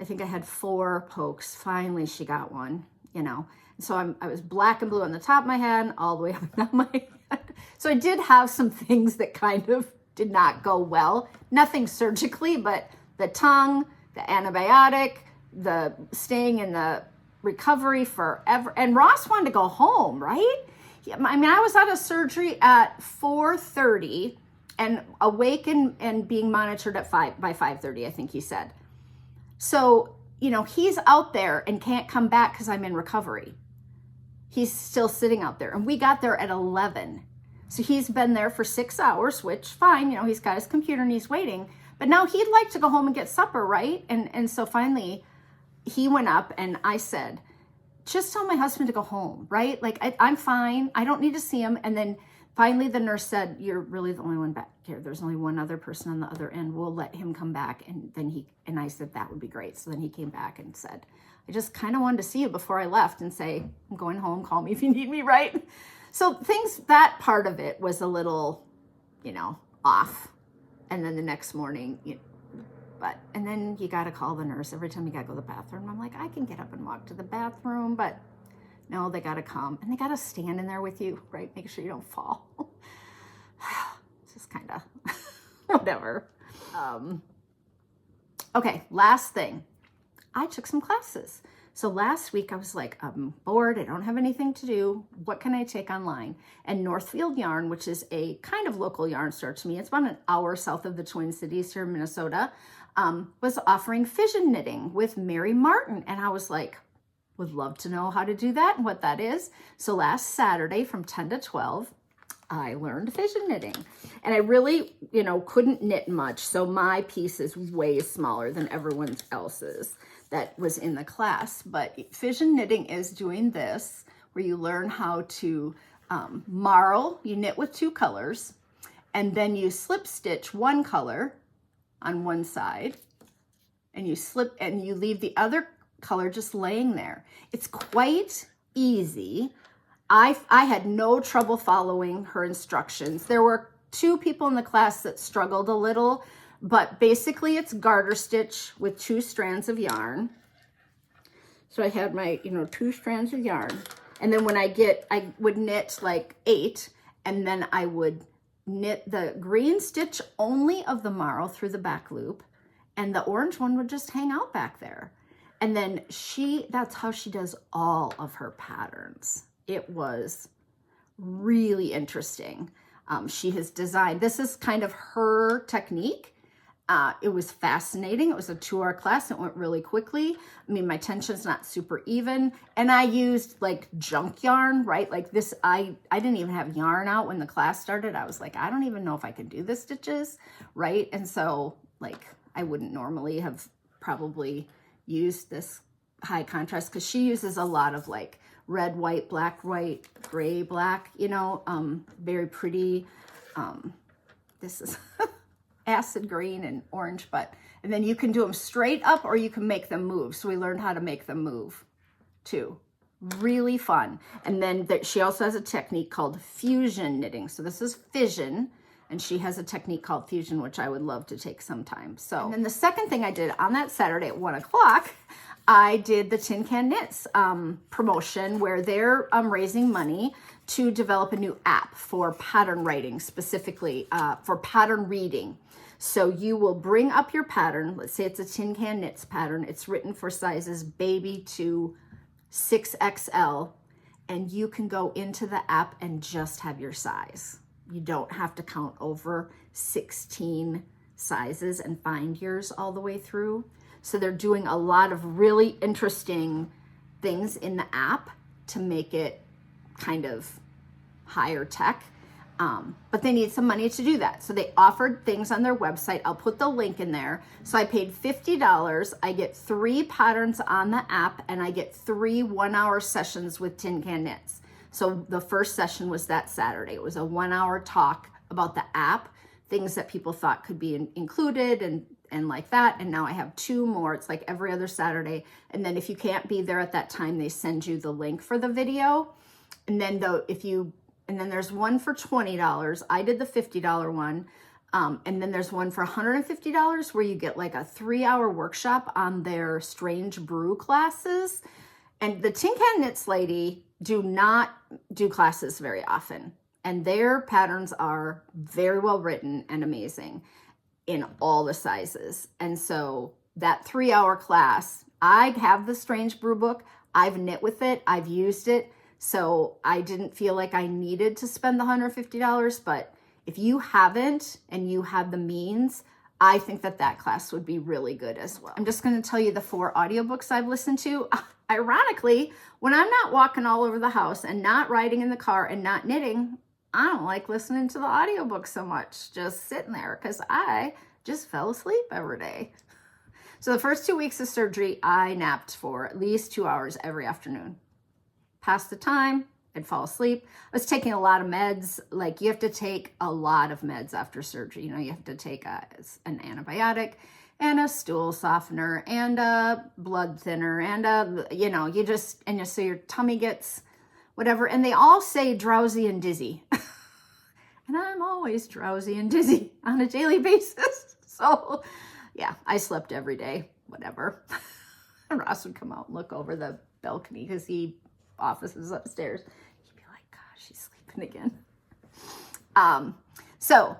I think I had 4 pokes. Finally, she got one, you know. So I was black and blue on the top of my head, all the way up and down my head. So I did have some things that kind of did not go well. Nothing surgically, but the tongue, the antibiotic, the staying in the recovery forever. And Ross wanted to go home, right? I mean, I was out of surgery at 4:30 and awake and being monitored at by 5:30, I think he said. So, you know, he's out there and can't come back because I'm in recovery. He's still sitting out there. And we got there at 11. So he's been there for 6 hours, which fine, you know, he's got his computer and he's waiting. But now he'd like to go home and get supper, right? And so finally he went up and I said, just tell my husband to go home, right? Like, I'm fine. I don't need to see him. And then finally the nurse said, you're really the only one back here. There's only one other person on the other end. We'll let him come back. And then I said, that would be great. So then he came back and said, I just kind of wanted to see you before I left and say, I'm going home. Call me if you need me, right? So that part of it was a little, you know, off. And then the next morning, and then you got to call the nurse every time you got to go to the bathroom. I'm like, I can get up and walk to the bathroom, but no, they got to come and they got to stand in there with you, right? Make sure you don't fall. It's just kind of whatever. Okay, last thing. I took some classes. So last week I was like, I'm bored. I don't have anything to do. What can I take online? And Northfield Yarn, which is a kind of local yarn store to me, it's about an hour south of the Twin Cities here in Minnesota, was offering fission knitting with Mary Martin. And I was like, would love to know how to do that and what that is. So last Saturday from 10 to 12, I learned fission knitting. And I really, you know, couldn't knit much. So my piece is way smaller than everyone else's that was in the class. But fission knitting is doing this, where you learn how to marl. You knit with 2 colors, and then you slip stitch one color on one side, and you slip and you leave the other color just laying there. It's quite easy. I had no trouble following her instructions. There were 2 people in the class that struggled a little, but basically it's garter stitch with 2 strands of yarn. So I had my, 2 strands of yarn. And then when I would knit like 8, and then I would knit the green stitch only of the marl through the back loop, and the orange one would just hang out back there. And then that's how she does all of her patterns. It was really interesting. She has designed, this is kind of her technique. It was fascinating. It was a 2-hour class. It went really quickly. I mean, my tension's not super even. And I used like junk yarn, right? Like this, I didn't even have yarn out when the class started. I was like, I don't even know if I can do the stitches, right? And so like, I wouldn't normally have probably used this high contrast, because she uses a lot of like red, white, black, white, gray, black, very pretty. This is acid green and orange, and then you can do them straight up or you can make them move. So we learned how to make them move too. Really fun. And then she also has a technique called fusion knitting. So this is fission, and she has a technique called fusion, which I would love to take sometime. So, and then the second thing I did on that Saturday at 1 o'clock, I did the Tin Can Knits promotion, where they're raising money to develop a new app for pattern writing, specifically for pattern reading. So you will bring up your pattern. Let's say it's a Tin Can Knits pattern. It's written for sizes baby to 6XL, and you can go into the app and just have your size. You don't have to count over 16 sizes and find yours all the way through. So they're doing a lot of really interesting things in the app to make it kind of higher tech. But they need some money to do that. So they offered things on their website. I'll put the link in there. So I paid $50. I get 3 patterns on the app, and I get 3 one-hour sessions with Tin Can Knits. So the first session was that Saturday. It was a 1-hour talk about the app, things that people thought could be included and like that. And now I have 2 more. It's like every other Saturday. And then if you can't be there at that time, they send you the link for the video. And then and then there's one for $20. I did the $50 one. And then there's one for $150 where you get like a 3-hour workshop on their strange brew classes. And the Tin Can Knits lady do not do classes very often. And their patterns are very well written and amazing in all the sizes. And so that 3-hour class, I have the strange brew book. I've knit with it. I've used it. So I didn't feel like I needed to spend the $150, but if you haven't and you have the means, I think that class would be really good as well. I'm just going to tell you the 4 audiobooks I've listened to. Ironically, when I'm not walking all over the house and not riding in the car and not knitting, I don't like listening to the audiobook so much, just sitting there, because I just fell asleep every day. So the first 2 weeks of surgery, I napped for at least 2 hours every afternoon. Past the time, I'd fall asleep. I was taking a lot of meds. Like, you have to take a lot of meds after surgery. You know, you have to take an antibiotic and a stool softener and a blood thinner and so your tummy gets whatever. And they all say drowsy and dizzy. And I'm always drowsy and dizzy on a daily basis. So yeah, I slept every day, whatever. And Ross would come out and look over the balcony because office is upstairs. He'd be like, gosh, she's sleeping again. So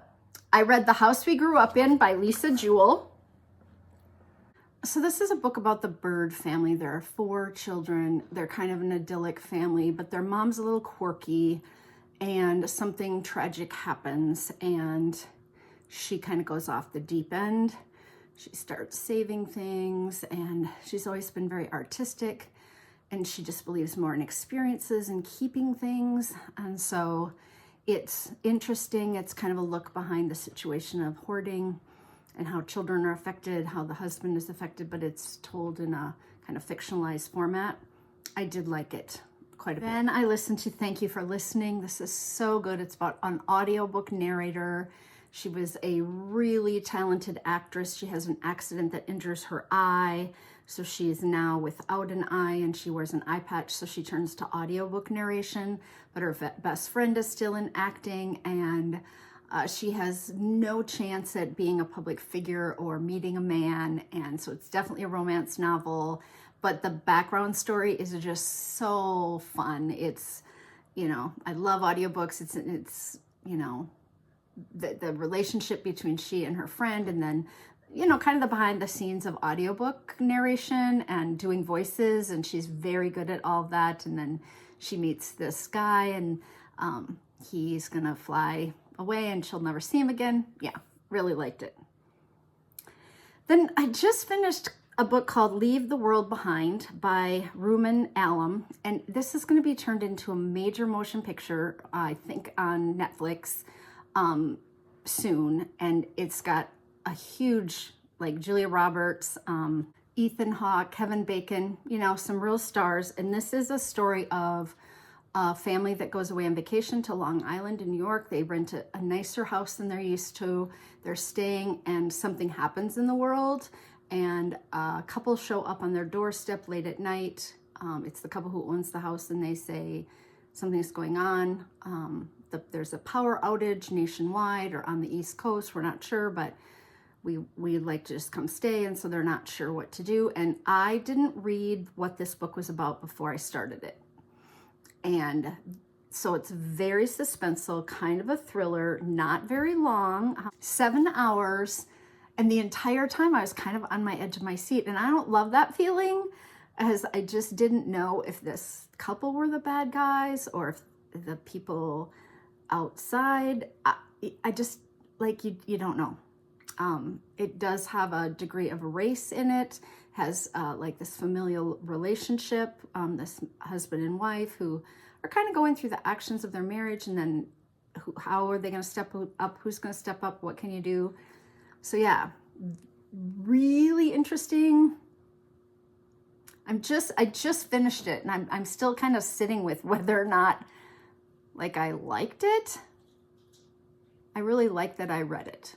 I read The House We Grew Up In by Lisa Jewell. So this is a book about the Bird family. There are 4 children. They're kind of an idyllic family, but their mom's a little quirky and something tragic happens and she kind of goes off the deep end. She starts saving things and she's always been very artistic. And she just believes more in experiences and keeping things. And so it's interesting. It's kind of a look behind the situation of hoarding and how children are affected, how the husband is affected, but it's told in a kind of fictionalized format. I did like it quite a bit. Then I listened to Thank You for Listening. This is so good. It's about an audiobook narrator. She was a really talented actress. She has an accident that injures her eye. So she is now without an eye and she wears an eye patch. So she turns to audiobook narration, but her best friend is still in acting and she has no chance at being a public figure or meeting a man. And so it's definitely a romance novel, but the background story is just so fun. It's, I love audiobooks. It's the relationship between she and her friend, and then kind of the behind the scenes of audiobook narration and doing voices. And she's very good at all of that. And then she meets this guy and he's going to fly away and she'll never see him again. Yeah, really liked it. Then I just finished a book called Leave the World Behind by Ruman Alam. And this is going to be turned into a major motion picture, I think on Netflix soon. And it's got a huge, like Julia Roberts, Ethan Hawke, Kevin Bacon, some real stars. And this is a story of a family that goes away on vacation to Long Island in New York. They rent a nicer house than they're used to. They're staying and something happens in the world. And a couple show up on their doorstep late at night. It's the couple who owns the house and they say something's going on. There's a power outage nationwide or on the East Coast. We're not sure, but we'd like to just come stay. And so they're not sure what to do. And I didn't read what this book was about before I started it. And So it's very suspenseful, kind of a thriller, not very long, 7 hours. And the entire time I was kind of on my edge of my seat. And I don't love that feeling, as I just didn't know if this couple were the bad guys or if the people outside. I just, like, you don't know. It does have a degree of race in it, has like this familial relationship, this husband and wife who are kind of going through the actions of their marriage, and then how are they going to step up? Who's going to step up? What can you do? So yeah, really interesting. I just finished it, and I'm still kind of sitting with whether or not, like, I liked it. I really liked that I read it.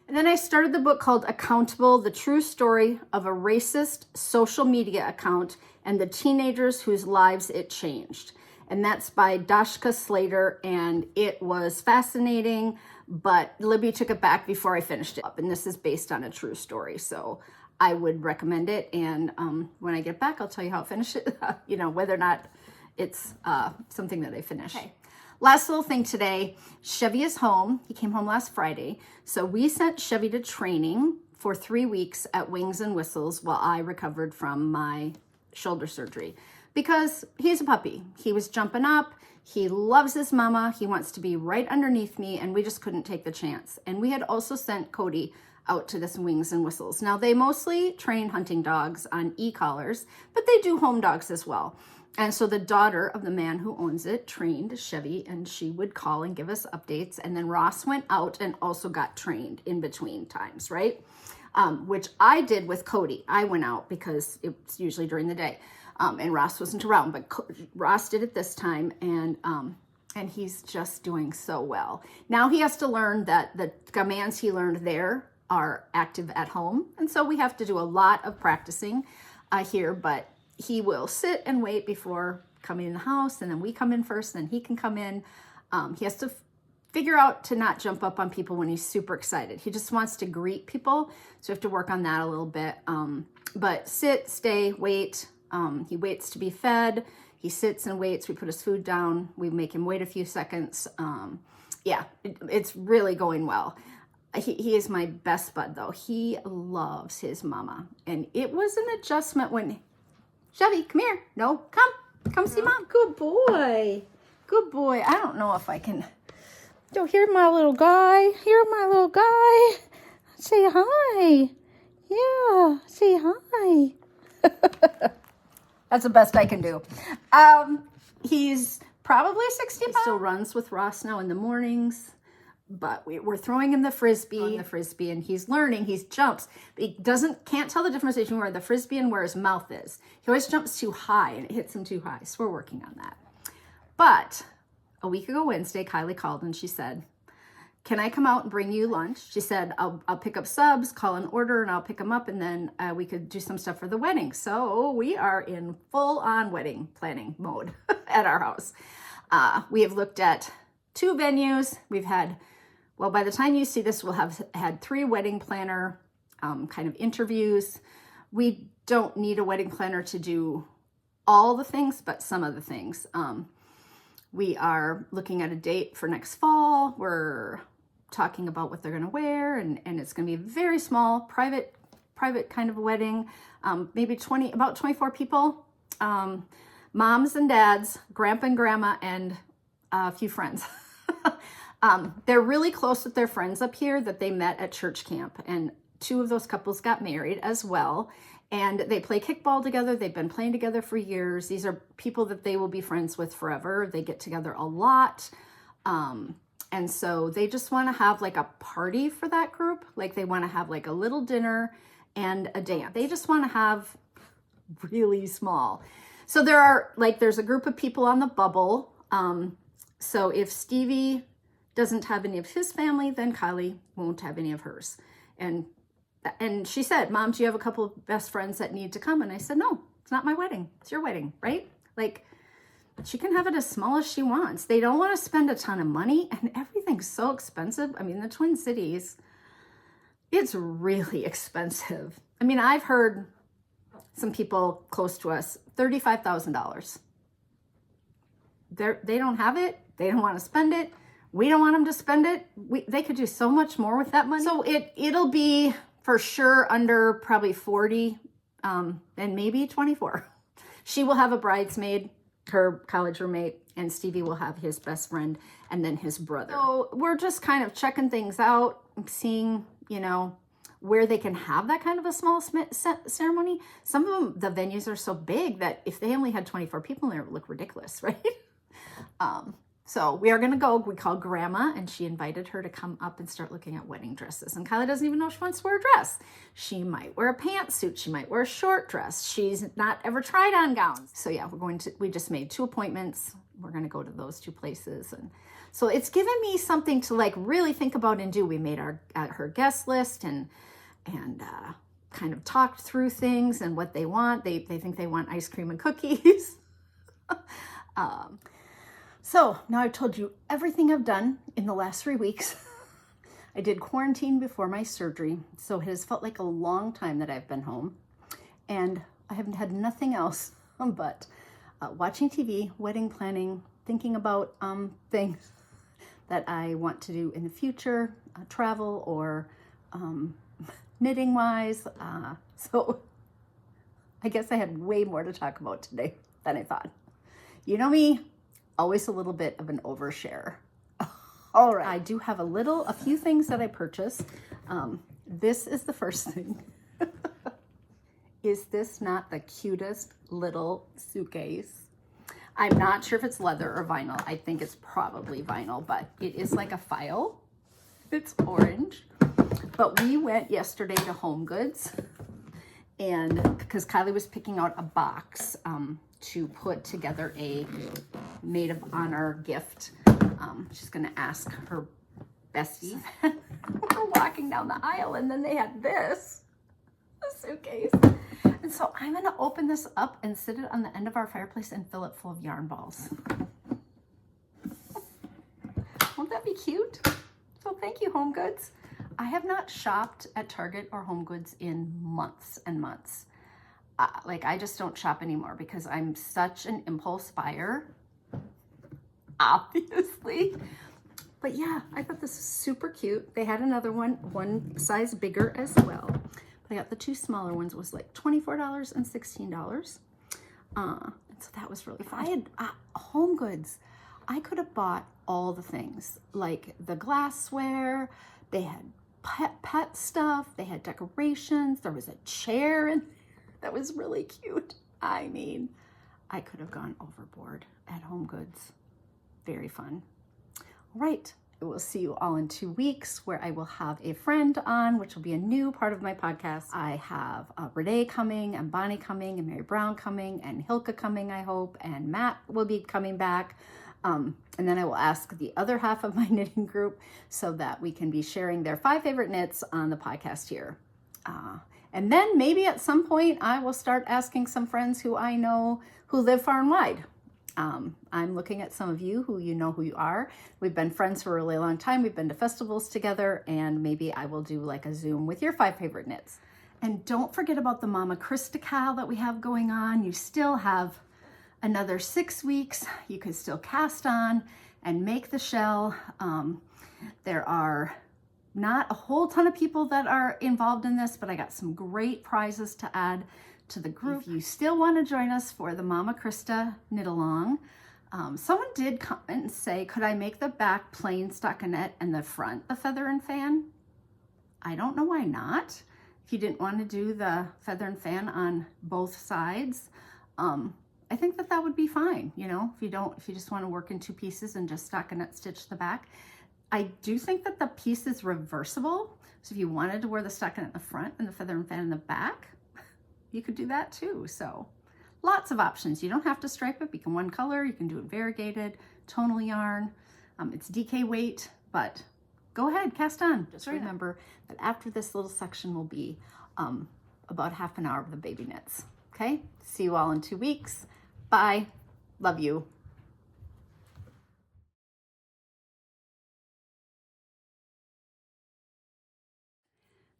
And then I started the book called Accountable: The True Story of a Racist Social Media Account and the Teenagers Whose Lives It Changed. And that's by Dashka Slater, and it was fascinating, but Libby took it back before I finished it up. And this is based on a true story, so I would recommend it. And when I get back, I'll tell you how I finished it, you know, whether or not it's something that I finished. Okay. Last little thing today, Chevy is home. He came home last Friday. So we sent Chevy to training for 3 weeks at Wings and Whistles while I recovered from my shoulder surgery, because he's a puppy. He was jumping up. He loves his mama. He wants to be right underneath me, and we just couldn't take the chance. And we had also sent Cody out to this Wings and Whistles. Now, they mostly train hunting dogs on e-collars, but they do home dogs as well. And so the daughter of the man who owns it trained Chevy, and she would call and give us updates. And then Ross went out and also got trained in between times, right? Which I did with Cody. I went out because it's usually during the day, and Ross wasn't around. But Ross did it this time, and he's just doing so well. Now he has to learn that the commands he learned there are active at home, and so we have to do a lot of practicing here. But he will sit and wait before coming in the house, and then we come in first, and then he can come in. He has to figure out to not jump up on people when he's super excited. He just wants to greet people, so we have to work on that a little bit. But sit, stay, wait. He waits to be fed. He sits and waits. We put his food down. We make him wait a few seconds. Yeah, it's really going well. He is my best bud, though. He loves his mama, and it was an adjustment when... Chevy, come here. No, come see Mom. Good boy. Good boy. I don't know if I can... Oh, here's my little guy. Here's my little guy. Say hi. Yeah, say hi. That's the best I can do. He's probably 60 pounds. He still runs with Ross now in the mornings. But we're throwing him the frisbee, and he's learning. He jumps. He can't tell the difference between where the frisbee and where his mouth is. He always jumps too high, and it hits him too high. So we're working on that. But a week ago Wednesday, Kylie called and she said, "Can I come out and bring you lunch?" She said, "I'll pick up subs, call an order, and I'll pick them up, and then we could do some stuff for the wedding." So we are in full-on wedding planning mode at our house. We have looked at 2 venues. We've had... Well, by the time you see this, we'll have had 3 wedding planner kind of interviews. We don't need a wedding planner to do all the things, but some of the things. We are looking at a date for next fall. We're talking about what they're going to wear, and it's going to be a very small, private kind of a wedding. Maybe about 24 people, moms and dads, grandpa and grandma, and a few friends. They're really close with their friends up here that they met at church camp, and 2 of those couples got married as well, and they play kickball together. They've been playing together for years. These are people that they will be friends with forever. They get together a lot, and so they just want to have like a party for that group. Like they want to have like a little dinner and a dance. They just want to have really small. So there's a group of people on the bubble. So if Stevie doesn't have any of his family, then Kylie won't have any of hers. And she said, "Mom, do you have a couple of best friends that need to come?" And I said, "No, it's not my wedding. It's your wedding, right?" Like, she can have it as small as she wants. They don't want to spend a ton of money, and everything's so expensive. I mean, the Twin Cities, it's really expensive. I mean, I've heard some people close to us, $35,000. they don't have it. They don't want to spend it. We don't want them to spend it. They could do so much more with that money. So it'll be for sure under probably 40 and maybe 24. She will have a bridesmaid, her college roommate, and Stevie will have his best friend and then his brother. So we're just kind of checking things out, seeing, you know, where they can have that kind of a small ceremony. Some of them, the venues are so big that if they only had 24 people in there, it would look ridiculous, right? So we are going to go. We called Grandma, and she invited her to come up and start looking at wedding dresses. And Kylie doesn't even know she wants to wear a dress. She might wear a pantsuit. She might wear a short dress. She's not ever tried on gowns. So yeah, we just made 2 appointments. We're going to go to those 2 places. And so it's given me something to like really think about and do. We made her guest list and kind of talked through things and what they want. They think they want ice cream and cookies. So now I've told you everything I've done in the last 3 weeks. I did quarantine before my surgery, so it has felt like a long time that I've been home. And I haven't had nothing else but watching TV, wedding planning, thinking about things that I want to do in the future, travel or knitting wise. So I guess I had way more to talk about today than I thought. You know me, always a little bit of an overshare. All right. I do have a few things that I purchased. This is the first thing. Is this not the cutest little suitcase? I'm not sure if it's leather or vinyl. I think it's probably vinyl, but it is like a file. It's orange. But we went yesterday to Home Goods, and because Kylie was picking out a box to put together a maid of honor gift. She's gonna ask her bestie. We're walking down the aisle and then they had this, a suitcase. And so I'm gonna open this up and sit it on the end of our fireplace and fill it full of yarn balls. Won't that be cute? So thank you, Home Goods. I have not shopped at Target or Home Goods in months and months. Like I just don't shop anymore because I'm such an impulse buyer, obviously. But yeah, I thought this was super cute. They had another one size bigger as well. But I got the 2 smaller ones. It was like $24 and $16. And so that was really fun. I had Home Goods. I could have bought all the things, like the glassware. They had pet stuff. They had decorations. There was a chair in that was really cute. I mean, I could have gone overboard at Home Goods. Very fun. All right, I will see you all in 2 weeks where I will have a friend on, which will be a new part of my podcast. I have Renee coming, and Bonnie coming, and Mary Brown coming, and Hilka coming, I hope, and Matt will be coming back. And then I will ask the other half of my knitting group so that we can be sharing their 5 favorite knits on the podcast here. And then maybe at some point I will start asking some friends who I know who live far and wide. I'm looking at some of you who you know who you are. We've been friends for a really long time. We've been to festivals together, and maybe I will do like a Zoom with your 5 favorite knits. And don't forget about the Mama Krista Cal that we have going on. You still have another 6 weeks. You can still cast on and make the shell. There are not a whole ton of people that are involved in this, but I got some great prizes to add to the group. If you still want to join us for the Mama Krista knit along, someone did comment and say, could I make the back plain stockinette and the front the feather and fan? I don't know why not. If you didn't want to do the feather and fan on both sides, I think that would be fine. You know, if you just want to work in 2 pieces and just stockinette stitch the back. I do think that the piece is reversible. So if you wanted to wear the stockinette in the front and the feather and fan in the back, you could do that too. So lots of options. You don't have to stripe it. You can one color. You can do it variegated, tonal yarn. It's DK weight, but go ahead, cast on. Just remember that after this little section will be about half an hour of the baby knits. Okay? See you all in 2 weeks. Bye. Love you.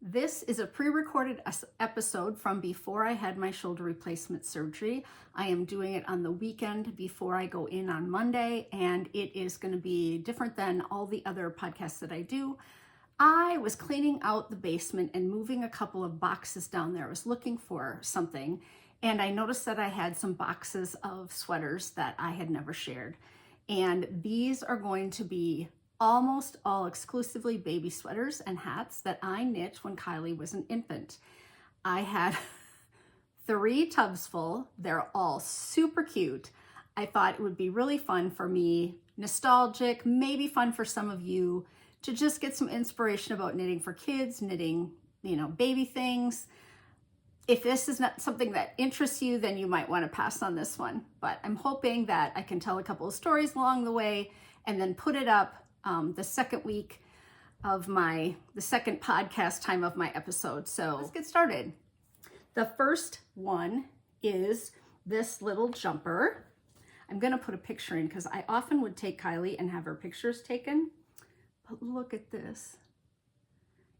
This is a pre-recorded episode from before I had my shoulder replacement surgery. I am doing it on the weekend before I go in on Monday, and it is going to be different than all the other podcasts that I do. I was cleaning out the basement and moving a couple of boxes down there. I was looking for something, and I noticed that I had some boxes of sweaters that I had never shared. And these are going to be almost all exclusively baby sweaters and hats that I knit when Kylie was an infant. I had 3 tubs full. They're all super cute. I thought it would be really fun for me, nostalgic, maybe fun for some of you to just get some inspiration about knitting for kids, knitting, baby things. If this is not something that interests you, then you might want to pass on this one. But I'm hoping that I can tell a couple of stories along the way and then put it up the second week of the second podcast time of my episode. So let's get started. The first one is this little jumper. I'm going to put a picture in because I often would take Kylie and have her pictures taken. But look at this.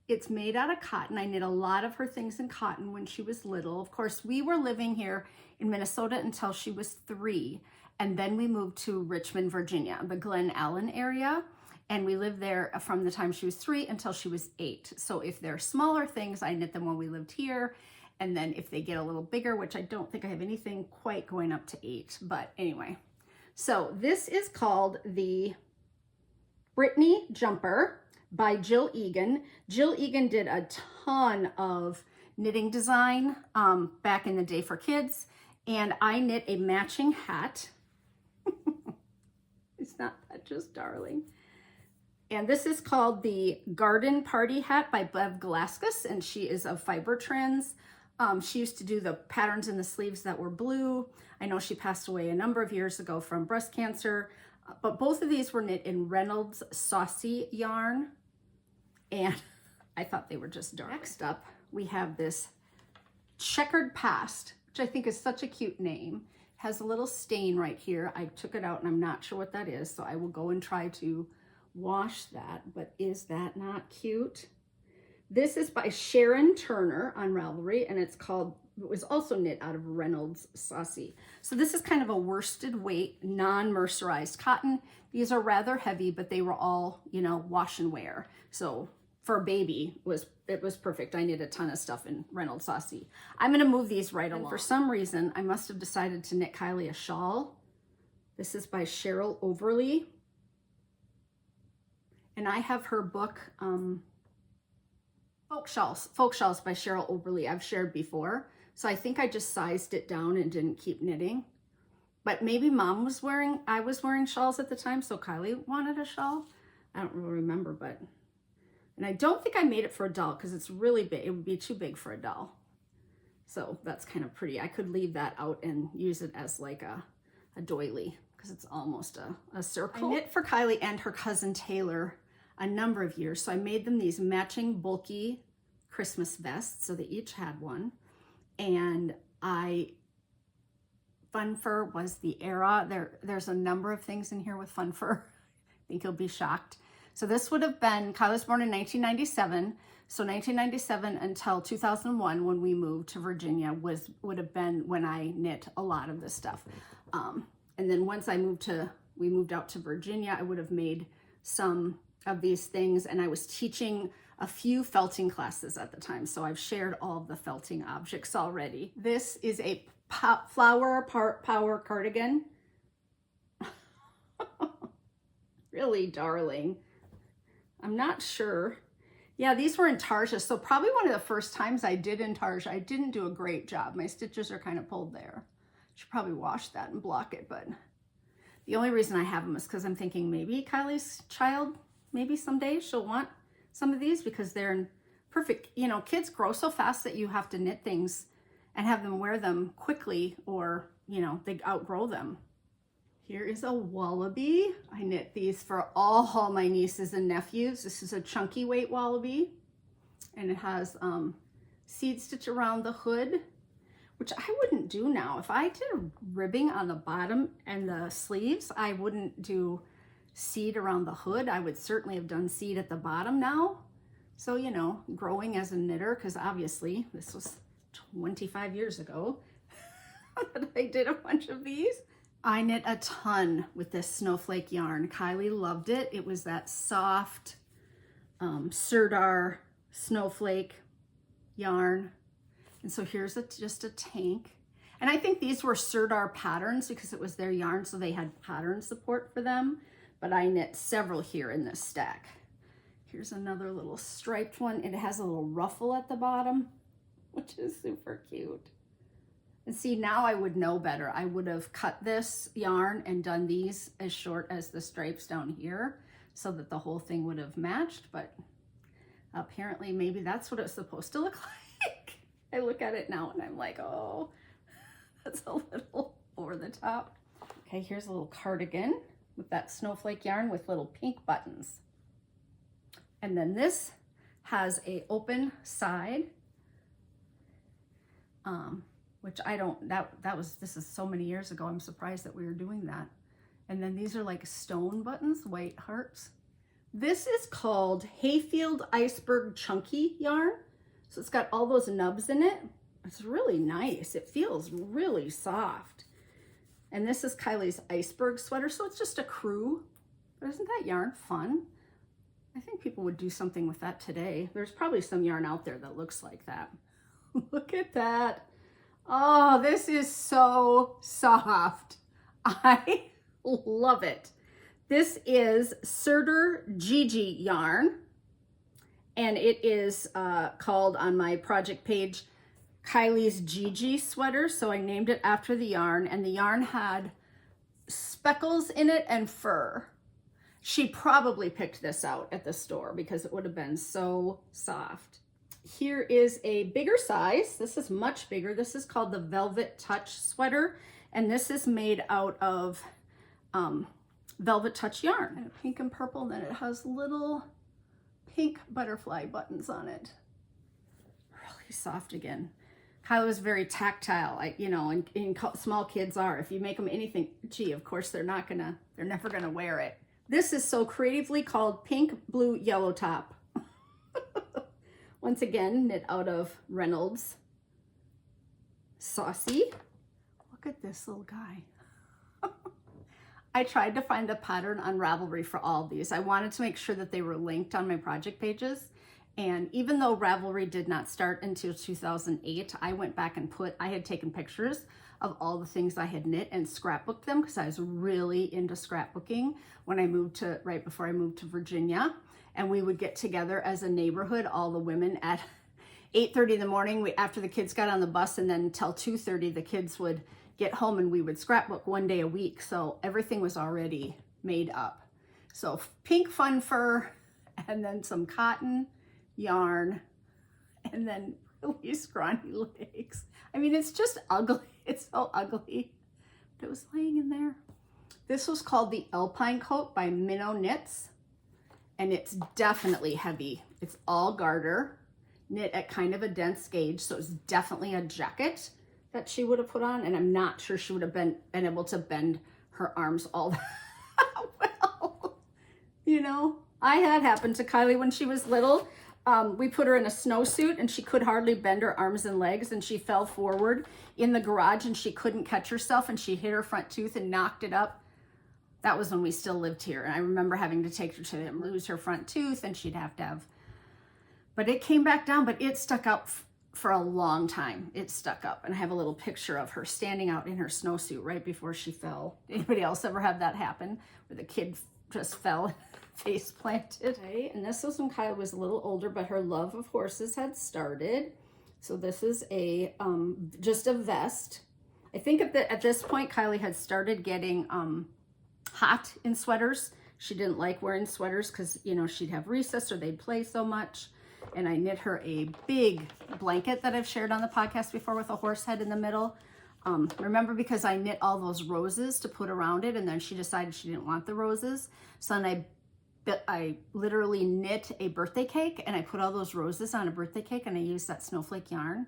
It's made out of cotton. I knit a lot of her things in cotton when she was little. Of course, we were living here in Minnesota until she was 3. And then we moved to Richmond, Virginia, the Glen Allen area. And we lived there from the time she was 3 until she was 8. So if they're smaller things, I knit them when we lived here. And then if they get a little bigger, which I don't think I have anything quite going up to 8. But anyway, so this is called the Brittany Jumper by Jill Egan. Jill Egan did a ton of knitting design back in the day for kids. And I knit a matching hat. It's not that just darling. And this is called the Garden Party Hat by Bev Glaskus, and she is of Fiber Trends. She used to do the patterns in the sleeves that were blue. I know she passed away a number of years ago from breast cancer, but both of these were knit in Reynolds Saucy yarn, and I thought they were just dark. Next up, we have this Checkered Past, which I think is such a cute name. It has a little stain right here. I took it out and I'm not sure what that is, so I will go and try to wash that, but is that not cute? This is by Sharon Turner on Ravelry, and it was also knit out of Reynolds Saucy. So this is kind of a worsted weight, non-mercerized cotton. These are rather heavy, but they were all, wash and wear. So for a baby, it was perfect. I knit a ton of stuff in Reynolds Saucy. I'm gonna move these right along. For some reason, I must have decided to knit Kylie a shawl. This is by Cheryl Overly. And I have her book, Folk Shawls by Cheryl Overly, I've shared before. So I think I just sized it down and didn't keep knitting. But maybe I was wearing shawls at the time, so Kylie wanted a shawl. I don't really remember, and I don't think I made it for a doll because it's really big. It would be too big for a doll. So that's kind of pretty. I could leave that out and use it as like a doily because it's almost a circle. I knit for Kylie and her cousin Taylor a number of years. So I made them these matching bulky Christmas vests. So they each had one. And Fun Fur was the era. There's a number of things in here with Fun Fur. I think you'll be shocked. So this would have been, Kylie was born in 1997. So 1997 until 2001 when we moved to Virginia would have been when I knit a lot of this stuff. And then once we moved out to Virginia, I would have made some of these things, and I was teaching a few felting classes at the time, so I've shared all of the felting objects already. This is a flower power cardigan. Really darling. I'm not sure. Yeah, these were in Tarja, so probably one of the first times I did in Tarja. I didn't do a great job. My stitches are kind of pulled there. Should probably wash that and block it, but the only reason I have them is because I'm thinking maybe Kylie's child, maybe someday she'll want some of these because they're in perfect, kids grow so fast that you have to knit things and have them wear them quickly or, they outgrow them. Here is a wallaby. I knit these for all my nieces and nephews. This is a chunky weight wallaby, and it has seed stitch around the hood, which I wouldn't do now. If I did ribbing on the bottom and the sleeves, I wouldn't do seed around the hood. I would certainly have done seed at the bottom now. So, you know, growing as a knitter, because obviously this was 25 years ago that I did a bunch of these. I knit a ton with this snowflake yarn. Kylie loved it. It was that soft Sirdar snowflake yarn. And so here's just a tank. And I think these were Sirdar patterns because it was their yarn, so they had pattern support for them. But I knit several here in this stack. Here's another little striped one. It has a little ruffle at the bottom, which is super cute. And see, now I would know better. I would have cut this yarn and done these as short as the stripes down here so that the whole thing would have matched, but apparently maybe that's what it's supposed to look like. I look at it now and I'm like, oh, that's a little over the top. Okay, here's a little cardigan with that snowflake yarn with little pink buttons. And then this has a open side, which I don't, this is so many years ago. I'm surprised that we were doing that. And then these are like stone buttons, white hearts. This is called Hayfield Iceberg Chunky yarn. So it's got all those nubs in it. It's really nice. It feels really soft. And this is Kylie's iceberg sweater. So it's just a crew. But isn't that yarn fun? I think people would do something with that today. There's probably some yarn out there that looks like that. Look at that. Oh, this is so soft. I love it. This is Sirdar Gigi yarn, and it is called on my project page Kylie's Gigi sweater. So I named it after the yarn, and the yarn had speckles in it and fur. She probably picked this out at the store because it would have been so soft. Here is a bigger size. This is much bigger. This is called the Velvet Touch sweater, and this is made out of Velvet Touch yarn, and pink and purple. Then it has little pink butterfly buttons on it. Really soft again. Kylie was very tactile. You know, and small kids are. If you make them anything, gee, of course they're never gonna wear it. This is so creatively called Pink, Blue, Yellow Top. Once again, knit out of Reynolds. Saucy. Look at this little guy. I tried to find the pattern on Ravelry for all of these. I wanted to make sure that they were linked on my project pages. And even though Ravelry did not start until 2008, I went back and I had taken pictures of all the things I had knit and scrapbooked them because I was really into scrapbooking when I moved right before I moved to Virginia. And we would get together as a neighborhood, all the women at 8:30 in the morning after the kids got on the bus, and then until 2:30 the kids would get home and we would scrapbook one day a week. So everything was already made up. So pink fun fur, and then some cotton yarn, and then really scrawny legs. I mean, it's just ugly. It's so ugly, but it was laying in there. This was called the Alpine Coat by Minnow Knits, and it's definitely heavy. It's all garter, knit at kind of a dense gauge, so it's definitely a jacket that she would have put on, and I'm not sure she would have been able to bend her arms all that well. You know, I had happened to Kylie when she was little. We put her in a snowsuit and she could hardly bend her arms and legs, and she fell forward in the garage and she couldn't catch herself and she hit her front tooth and knocked it up. That was when we still lived here, and I remember having to take her to lose her front tooth, and she'd have to have, but it came back down, but it stuck out for a long time. It stuck up, and I have a little picture of her standing out in her snowsuit right before she fell. Anybody else ever have that happen where the kid just fell face planted? Okay, and this was when Kylie was a little older, but her love of horses had started. So this is a just a vest. I think at this point Kylie had started getting hot in sweaters. She didn't like wearing sweaters because, you know, she'd have recess or they'd play so much. And I knit her a big blanket that I've shared on the podcast before with a horse head in the middle. Remember, because I knit all those roses to put around it, and then she decided she didn't want the roses. So then I literally knit a birthday cake, and I put all those roses on a birthday cake, and I used that snowflake yarn.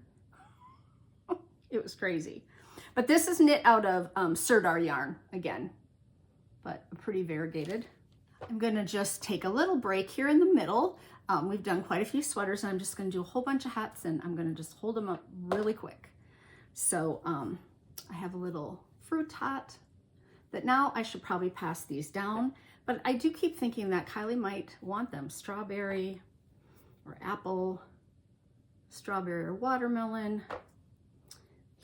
It was crazy. But this is knit out of Sirdar yarn again, but pretty variegated. I'm gonna just take a little break here in the middle. We've done quite a few sweaters and I'm just gonna do a whole bunch of hats and I'm gonna just hold them up really quick. So I have a little fruit hat that now I should probably pass these down, but I do keep thinking that Kylie might want them. Strawberry or apple, strawberry or watermelon.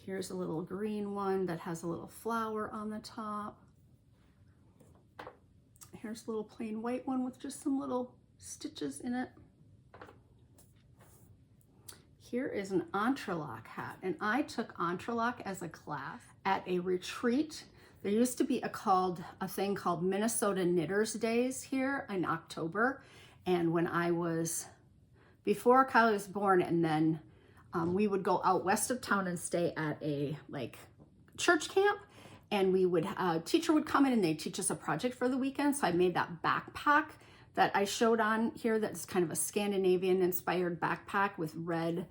Here's a little green one that has a little flower on the top. Here's a little plain white one with just some little stitches in it. Here is an entrelac hat, and I took entrelac as a class at a retreat. There used to be a thing called Minnesota Knitters Days here in October, and when I was, before Kylie was born, and then we would go out west of town and stay at a church camp, and we would, teacher would come in and they'd teach us a project for the weekend. So I made that backpack that I showed on here. That's kind of a Scandinavian inspired backpack with red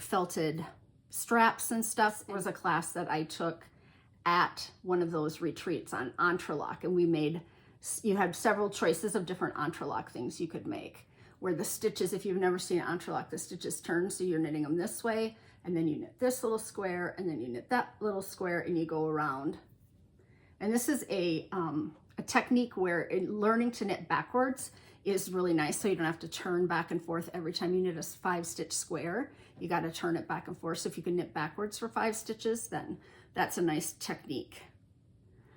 felted straps and stuff. It was a class that I took at one of those retreats on entrelac, and we made, you had several choices of different entrelac things you could make, where the stitches, if you've never seen entrelac, the stitches turn, so you're knitting them this way, and then you knit this little square, and then you knit that little square, and you go around. And this is a technique where learning to knit backwards is really nice, so you don't have to turn back and forth every time you knit a 5-stitch square. You got to turn it back and forth. So if you can knit backwards for 5 stitches, then that's a nice technique.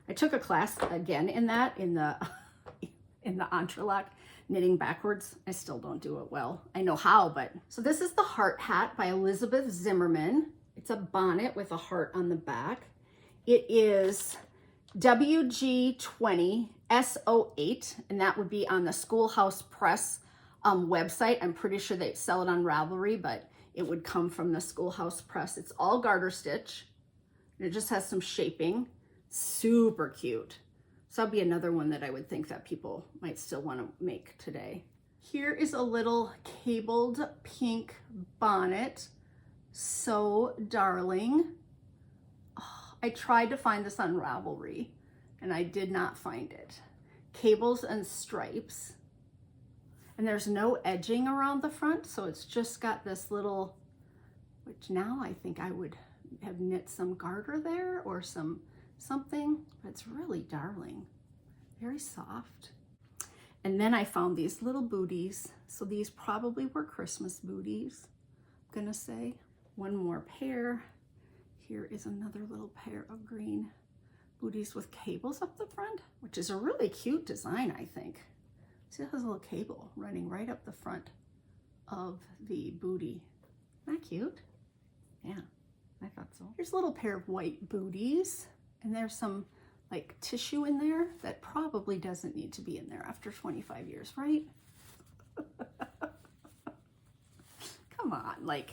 I took a class again in that, in the entrelac, knitting backwards. I still don't do it well. I know how, but. So this is the Heart Hat by Elizabeth Zimmerman. It's a bonnet with a heart on the back. It is WG20 S08, and that would be on the Schoolhouse Press website. I'm pretty sure they sell it on Ravelry, but it would come from the Schoolhouse Press. It's all garter stitch, and it just has some shaping. Super cute. So that'll be another one that I would think that people might still want to make today. Here is a little cabled pink bonnet. So darling. Oh, I tried to find this on Ravelry and I did not find it. Cables and stripes. And there's no edging around the front, so it's just got this little, which now I think I would have knit some garter there or something, but it's really darling, very soft. And then I found these little booties. So these probably were Christmas booties, I'm gonna say. One more pair. Here is another little pair of green booties with cables up the front, which is a really cute design, I think. See, it has a little cable running right up the front of the booty. Isn't that cute? Yeah, I thought so. Here's a little pair of white booties, and there's some tissue in there that probably doesn't need to be in there after 25 years, right? Come on, I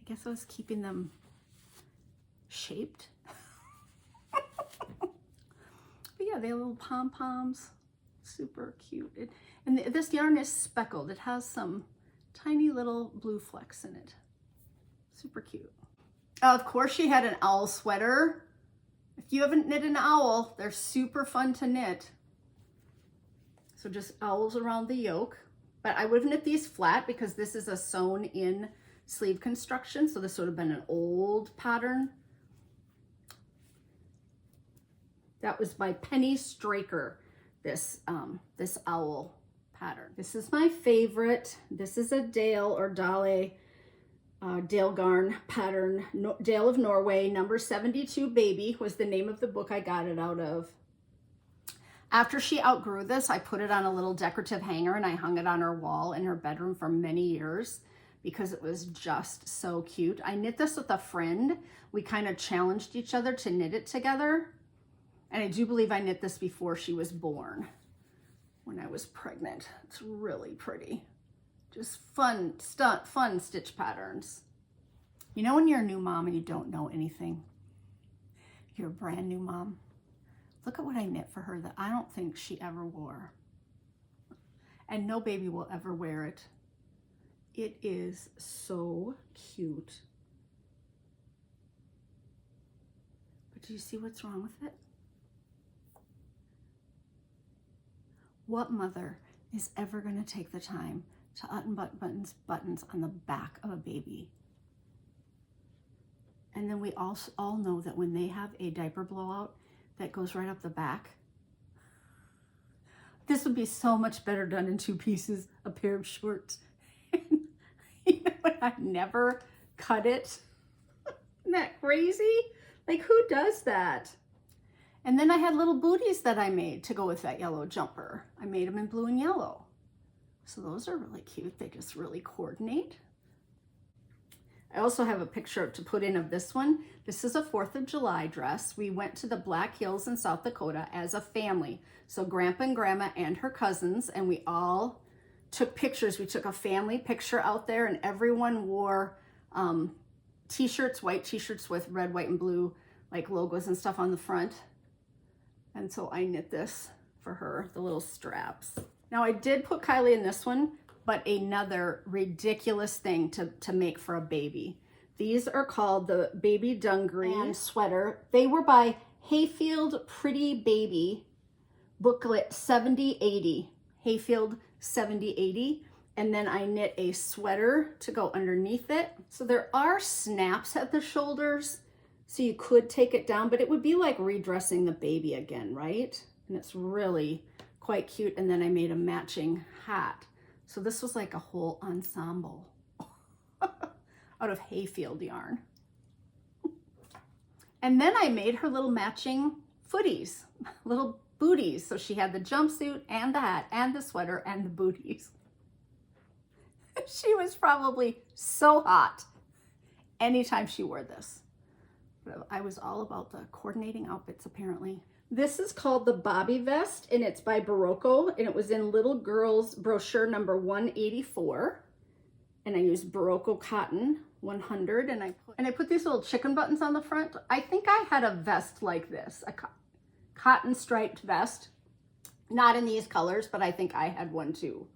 guess I was keeping them shaped. But yeah, they have little pom-poms, super cute. And this yarn is speckled. It has some tiny little blue flecks in it. Super cute. Of course, she had an owl sweater. If you haven't knit an owl, they're super fun to knit. So just owls around the yoke. But I would have knit these flat because this is a sewn in sleeve construction. So this would have been an old pattern. That was by Penny Straker, this owl pattern. This is my favorite. This is a Dale or Dale Garn pattern. Dale of Norway, number 72 Baby was the name of the book I got it out of. After she outgrew this, I put it on a little decorative hanger and I hung it on her wall in her bedroom for many years because it was just so cute. I knit this with a friend. We kind of challenged each other to knit it together. And I do believe I knit this before she was born, when I was pregnant. It's really pretty. Just fun stitch patterns. You know when you're a new mom and you don't know anything? You're a brand new mom. Look at what I knit for her that I don't think she ever wore. And no baby will ever wear it. It is so cute. But do you see what's wrong with it? What mother is ever going to take the time to unbutton buttons on the back of a baby? And then we all know that when they have a diaper blowout that goes right up the back, this would be so much better done in 2 pieces, a pair of shorts. You know what? I never cut it. Isn't that crazy? Like, who does that? And then I had little booties that I made to go with that yellow jumper. I made them in blue and yellow. So those are really cute. They just really coordinate. I also have a picture to put in of this one. This is a 4th of July dress. We went to the Black Hills in South Dakota as a family. So Grandpa and Grandma and her cousins, and we all took pictures. We took a family picture out there, and everyone wore t-shirts, white t-shirts with red, white, and blue like logos and stuff on the front. And so I knit this for her, the little straps. Now I did put Kylie in this one, but another ridiculous thing to make for a baby. These are called the Baby Dungaree sweater. They were by Hayfield Pretty Baby, booklet 7080, Hayfield 7080. And then I knit a sweater to go underneath it. So there are snaps at the shoulders, so you could take it down, but it would be like redressing the baby again, right? And it's really quite cute. And then I made a matching hat. So this was like a whole ensemble out of Hayfield yarn. And then I made her little matching footies, little booties. So she had the jumpsuit and the hat and the sweater and the booties. She was probably so hot anytime she wore this. But I was all about the coordinating outfits, apparently. This is called the Bobby Vest, and it's by Barocco, and it was in Little Girls brochure number 184. And I used Barocco cotton 100, and I put these little chicken buttons on the front. I think I had a vest like this, a cotton striped vest. Not in these colors, but I think I had one too.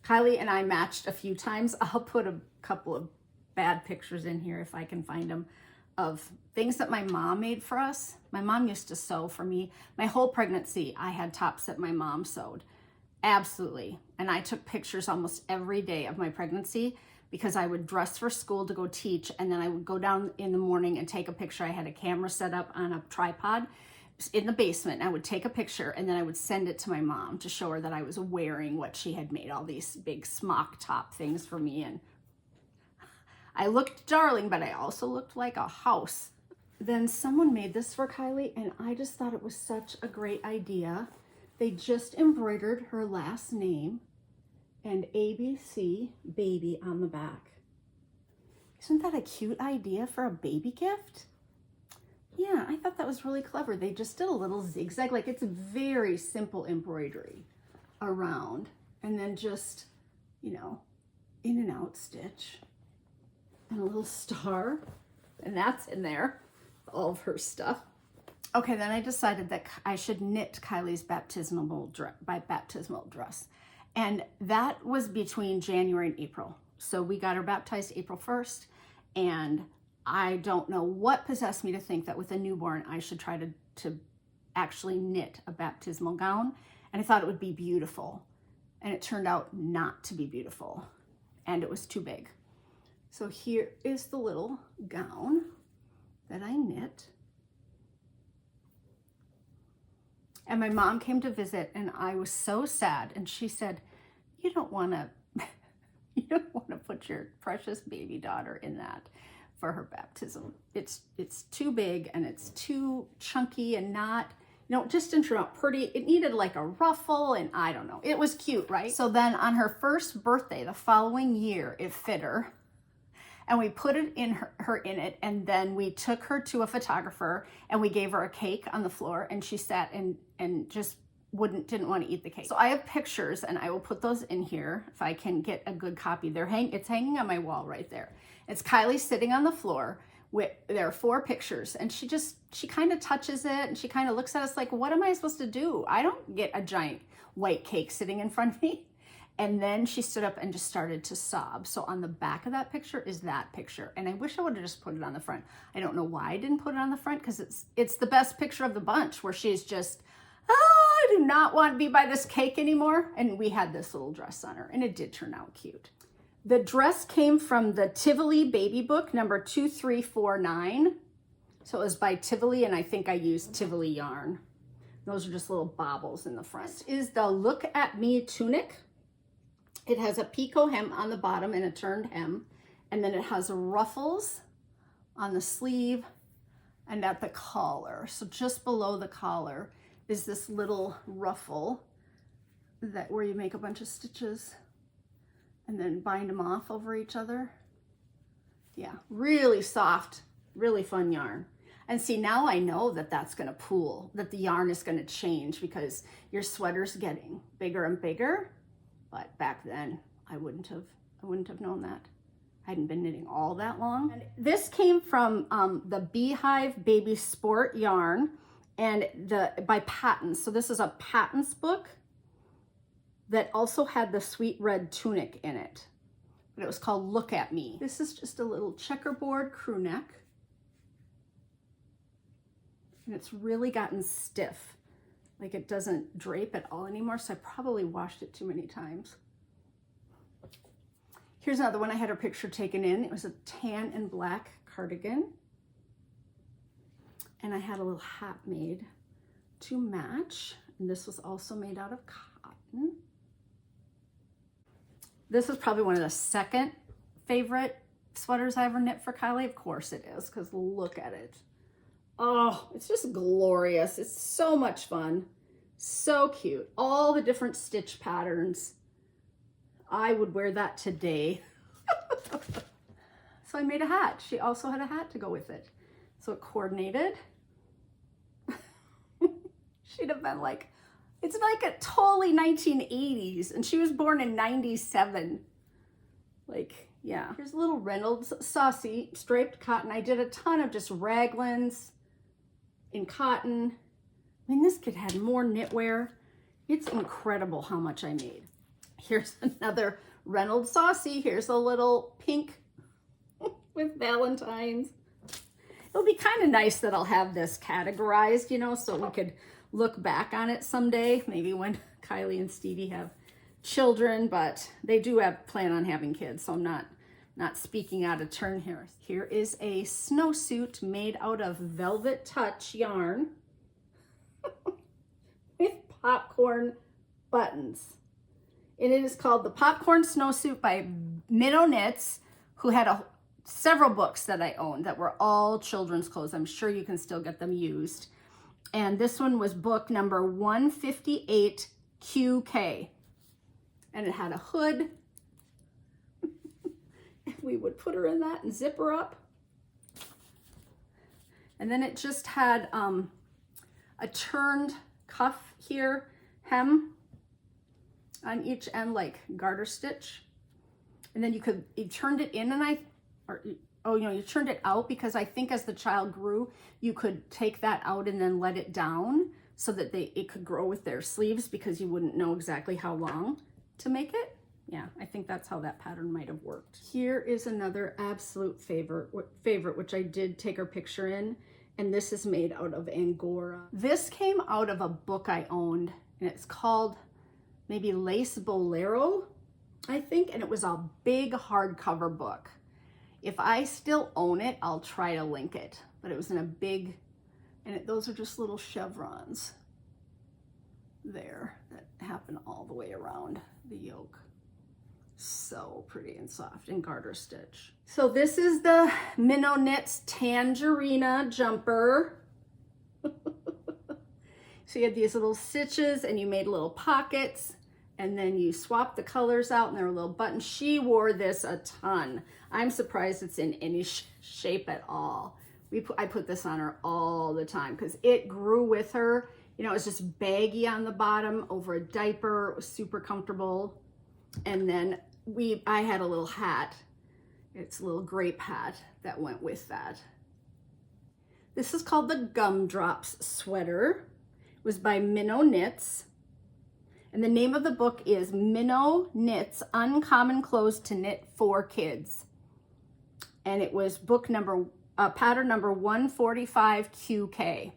Kylie and I matched a few times. I'll put a couple of bad pictures in here if I can find them, of things that my mom made for us. My mom used to sew for me. My whole pregnancy, I had tops that my mom sewed. Absolutely. And I took pictures almost every day of my pregnancy because I would dress for school to go teach, and then I would go down in the morning and take a picture. I had a camera set up on a tripod in the basement. I would take a picture, and then I would send it to my mom to show her that I was wearing what she had made, all these big smock top things for me. And I looked darling, but I also looked like a house. Then someone made this for Kylie, and I just thought it was such a great idea. They just embroidered her last name and ABC baby on the back. Isn't that a cute idea for a baby gift? Yeah, I thought that was really clever. They just did a little zigzag, like it's very simple embroidery around, and then just, you know, in and out stitch. And a little star, and that's in there, all of her stuff. Okay, then I decided that I should knit Kylie's baptismal dress. And that was between January and April. So we got her baptized April 1st, and I don't know what possessed me to think that with a newborn, I should try to actually knit a baptismal gown. And I thought it would be beautiful. And it turned out not to be beautiful. And it was too big. So here is the little gown that I knit. And my mom came to visit, and I was so sad. And she said, you don't want to put your precious baby daughter in that for her baptism. It's too big, and it's too chunky, and not, you know, just didn't turn out pretty. It needed like a ruffle, and I don't know. It was cute, right? So then on her first birthday, the following year, it fit her. And we put it in her in it, and then we took her to a photographer, and we gave her a cake on the floor, and she sat and just didn't want to eat the cake. So I have pictures, and I will put those in here if I can get a good copy. It's hanging on my wall right there. It's Kylie sitting on the floor there are 4 pictures, and she kind of touches it, and she kind of looks at us like, what am I supposed to do? I don't get a giant white cake sitting in front of me. And then she stood up and just started to sob. So on the back of that picture is that picture. And I wish I would have just put it on the front. I don't know why I didn't put it on the front, because it's the best picture of the bunch, where she's just, oh, I do not want to be by this cake anymore. And we had this little dress on her, and it did turn out cute. The dress came from the Tivoli baby book, number 2349. So it was by Tivoli, and I think I used Tivoli yarn. Those are just little bobbles in the front. This is the Look at Me tunic. It has a picot hem on the bottom and a turned hem, and then it has ruffles on the sleeve and at the collar. So just below the collar is this little ruffle that where you make a bunch of stitches and then bind them off over each other. Yeah, really soft, really fun yarn. And see, now I know that that's gonna pool, that the yarn is gonna change because your sweater's getting bigger and bigger. But back then, I wouldn't have known that. I hadn't been knitting all that long. And this came from the Beehive Baby Sport yarn and by Patents. So this is a Patents book that also had the sweet red tunic in it. But it was called Look at Me. This is just a little checkerboard crew neck. And it's really gotten stiff. Like it doesn't drape at all anymore. So I probably washed it too many times. Here's another one I had her picture taken in. It was a tan and black cardigan. And I had a little hat made to match. And this was also made out of cotton. This is probably one of the second favorite sweaters I ever knit for Kylie. Of course it is, because look at it. Oh, it's just glorious. It's so much fun. So cute. All the different stitch patterns. I would wear that today. So I made a hat. She also had a hat to go with it. So it coordinated. She'd have been like, it's like a totally 1980s. And she was born in 97. Like, yeah. Here's a little Reynolds Saucy striped cotton. I did a ton of just raglans in cotton. I mean, this kid had more knitwear. It's incredible how much I made. Here's another Reynolds Saucy. Here's a little pink with Valentine's. It'll be kind of nice that I'll have this categorized, you know, so we could look back on it someday, maybe when Kylie and Stevie have children, but they do plan on having kids, so I'm not speaking out of turn here. Here is a snowsuit made out of Velvet Touch yarn with popcorn buttons. And it is called the Popcorn Snowsuit by Minnow Knits, who had several books that I owned that were all children's clothes. I'm sure you can still get them used. And this one was book number 158 QK. And it had a hood. We would put her in that and zip her up. And then it just had a turned cuff here, hem on each end, like garter stitch. And then you turned it in, and you turned it out, because I think as the child grew, you could take that out and then let it down so that it could grow with their sleeves, because you wouldn't know exactly how long to make it. Yeah, I think that's how that pattern might have worked. Here is another absolute favorite, which I did take her picture in, and this is made out of Angora. This came out of a book I owned, and it's called maybe Lace Bolero, I think, and it was a big hardcover book. If I still own it, I'll try to link it, but it was in a big, and those are just little chevrons there that happen all the way around the yoke. So pretty and soft and garter stitch. So this is the Minnow Knits Tangerina jumper. So you had these little stitches and you made little pockets, and then you swapped the colors out and there were little buttons. She wore this a ton. I'm surprised it's in any shape at all. I put this on her all the time because it grew with her. You know, it was just baggy on the bottom over a diaper. It was super comfortable. And then I had a little hat. It's a little grape hat that went with that. This is called the Gumdrops sweater. It was by Minnow Knits. And the name of the book is Minnow Knits Uncommon Clothes to Knit for Kids. And it was pattern number 145 QK.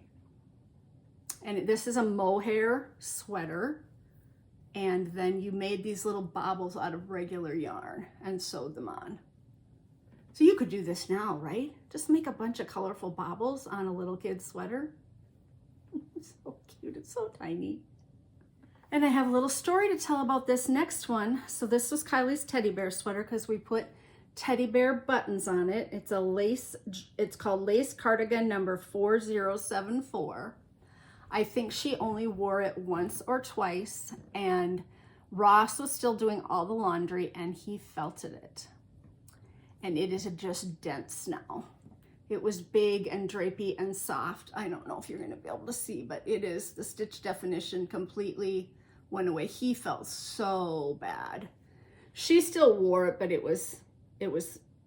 And this is a mohair sweater. And then you made these little baubles out of regular yarn and sewed them on. So you could do this now, right? Just make a bunch of colorful baubles on a little kid's sweater. It's so cute, it's so tiny. And I have a little story to tell about this next one. So this was Kylie's teddy bear sweater because we put teddy bear buttons on it. It's a lace, it's called Lace Cardigan number 4074. I think she only wore it once or twice, and Ross was still doing all the laundry and he felted it. And it is just dense now. It was big and drapey and soft. I don't know if you're gonna be able to see, but it is, the stitch definition completely went away. He felt so bad. She still wore it, but it was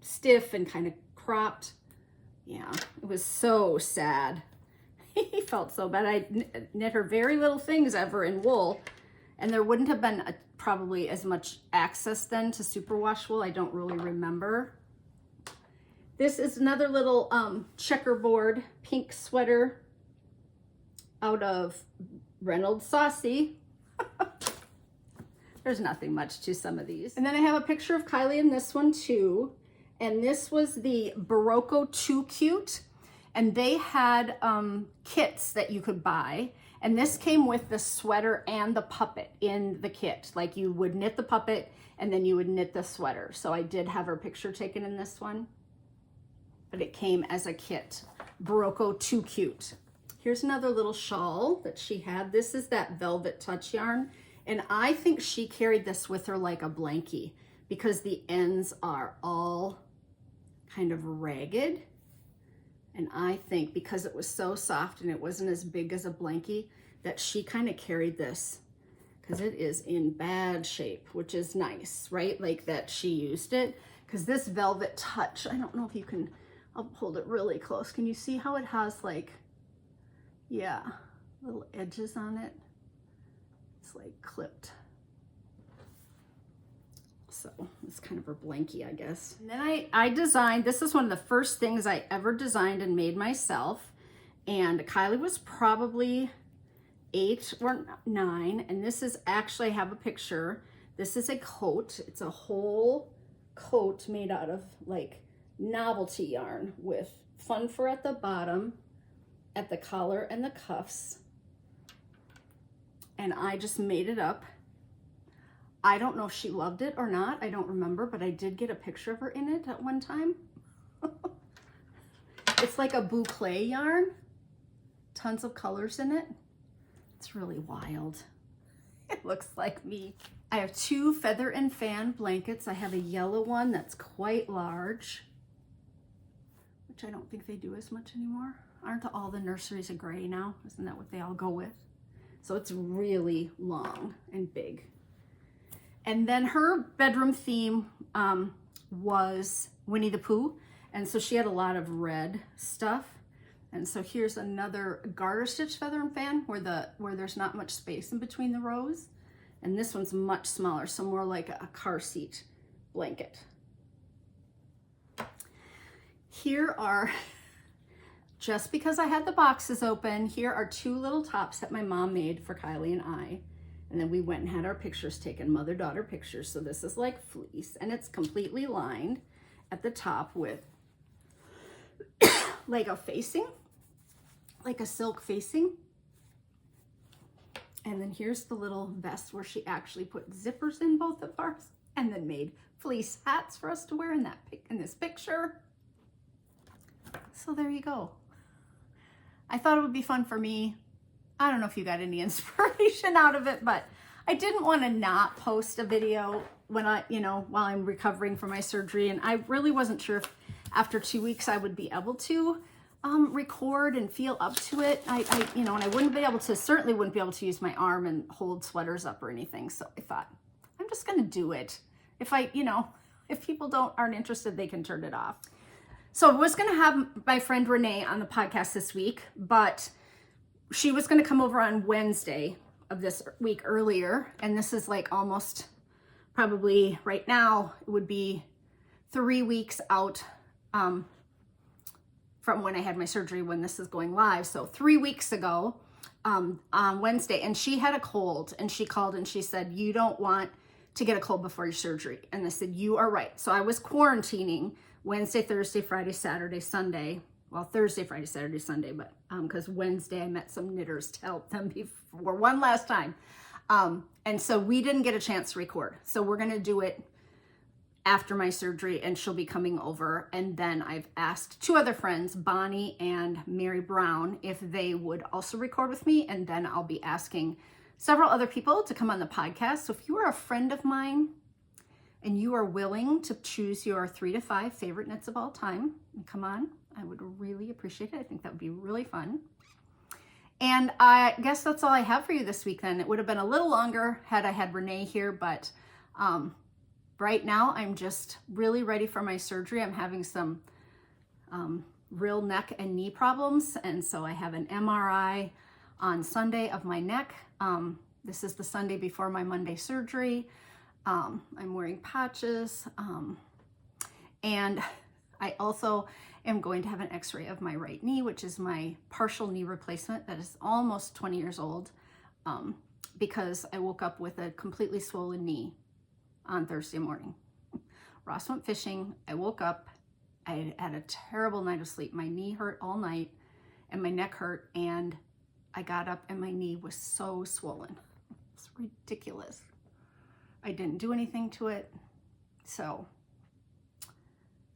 stiff and kind of cropped. Yeah, it was so sad. He felt so bad. I knit her very little things ever in wool, and there wouldn't have been probably as much access then to superwash wool. I don't really remember. This is another little checkerboard pink sweater out of Reynolds Saucy. There's nothing much to some of these. And then I have a picture of Kylie in this one too. And this was the Barocco Too Cute. And they had kits that you could buy. And this came with the sweater and the puppet in the kit. Like you would knit the puppet and then you would knit the sweater. So I did have her picture taken in this one. But it came as a kit. Barocco Too Cute. Here's another little shawl that she had. This is that velvet touch yarn. And I think she carried this with her like a blankie because the ends are all kind of ragged. And I think because it was so soft and it wasn't as big as a blankie that she kind of carried this because it is in bad shape, which is nice, right? Like that she used it because this velvet touch, I don't know if you can, I'll hold it really close. Can you see how it has like, yeah, little edges on it? It's like clipped. So it's kind of her blankie, I guess. And then I designed, this is one of the first things I ever designed and made myself. And Kylie was probably 8 or 9. And this is actually, I have a picture. This is a coat. It's a whole coat made out of like novelty yarn with fun fur at the bottom, at the collar and the cuffs. And I just made it up. I don't know if she loved it or not. I don't remember, but I did get a picture of her in it at one time. It's like a boucle yarn. Tons of colors in it. It's really wild. It looks like me. I have 2 feather and fan blankets. I have a yellow one that's quite large, which I don't think they do as much anymore. Aren't all the nurseries a gray now? Isn't that what they all go with? So it's really long and big. And then her bedroom theme was Winnie the Pooh. And so she had a lot of red stuff. And so here's another garter stitch feather and fan where there's not much space in between the rows. And this one's much smaller, so more like a car seat blanket. Here are, just because I had the boxes open, here are 2 little tops that my mom made for Kylie and I. And then we went and had our pictures taken, mother-daughter pictures. So this is like fleece, and it's completely lined at the top with like a facing, like a silk facing. And then here's the little vest where she actually put zippers in both of ours and then made fleece hats for us to wear in this picture. So there you go. I thought it would be fun for me. I don't know if you got any inspiration out of it, but I didn't want to not post a video when while I'm recovering from my surgery. And I really wasn't sure if after 2 weeks I would be able to record and feel up to it. And I wouldn't be able to, certainly wouldn't be able to use my arm and hold sweaters up or anything. So I thought, I'm just going to do it. If people aren't interested, they can turn it off. So I was going to have my friend Renee on the podcast this week, but she was going to come over on Wednesday of this week earlier. And this is like almost probably right now, it would be 3 weeks out from when I had my surgery when this is going live. So 3 weeks ago, on Wednesday, and she had a cold, and she called and she said, you don't want to get a cold before your surgery. And I said, you are right. So I was quarantining Wednesday, Thursday, Friday, Saturday, Sunday. Well, Thursday, Friday, Saturday, Sunday, but because Wednesday I met some knitters to help them before one last time. And so we didn't get a chance to record. So we're going to do it after my surgery, and she'll be coming over. And then I've asked 2 other friends, Bonnie and Mary Brown, if they would also record with me. And then I'll be asking several other people to come on the podcast. So if you are a friend of mine and you are willing to choose your 3 to 5 favorite knits of all time, come on, I would really appreciate it. I think that would be really fun. And I guess that's all I have for you this week then. It would have been a little longer had I had Renee here, but right now I'm just really ready for my surgery. I'm having some real neck and knee problems. And so I have an MRI on Sunday of my neck. This is the Sunday before my Monday surgery. I'm wearing patches. And I also am going to have an x-ray of my right knee, which is my partial knee replacement that is almost 20 years old, because I woke up with a completely swollen knee on Thursday morning. Ross went fishing. I woke up. I had a terrible night of sleep. My knee hurt all night and my neck hurt, and I got up and my knee was so swollen. It's ridiculous. I didn't do anything to it. So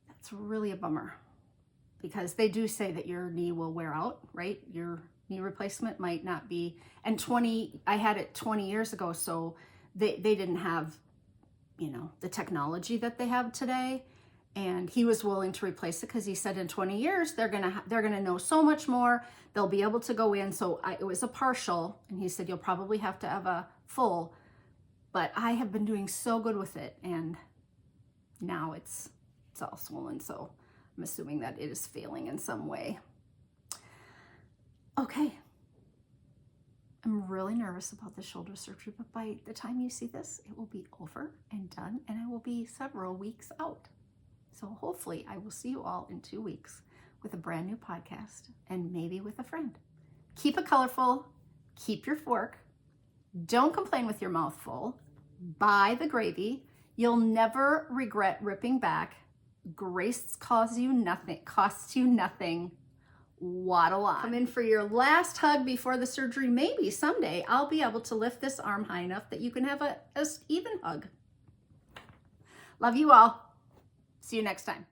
that's really a bummer, because they do say that your knee will wear out, right? Your knee replacement might not be, and I had it 20 years ago, so they didn't have, you know, the technology that they have today. And he was willing to replace it because he said in 20 years they're gonna know so much more. They'll be able to go in. So it was a partial, and he said you'll probably have to have a full. But I have been doing so good with it, and now it's all swollen. So I'm assuming that it is failing in some way. Okay. I'm really nervous about the shoulder surgery, but by the time you see this, it will be over and done, and I will be several weeks out. So hopefully I will see you all in 2 weeks with a brand new podcast, and maybe with a friend. Keep it colorful, keep your fork, don't complain with your mouth full, buy the gravy. You'll never regret ripping back. Grace costs you nothing. Waddle on. Come in for your last hug before the surgery. Maybe someday I'll be able to lift this arm high enough that you can have a even hug. Love you all. See you next time.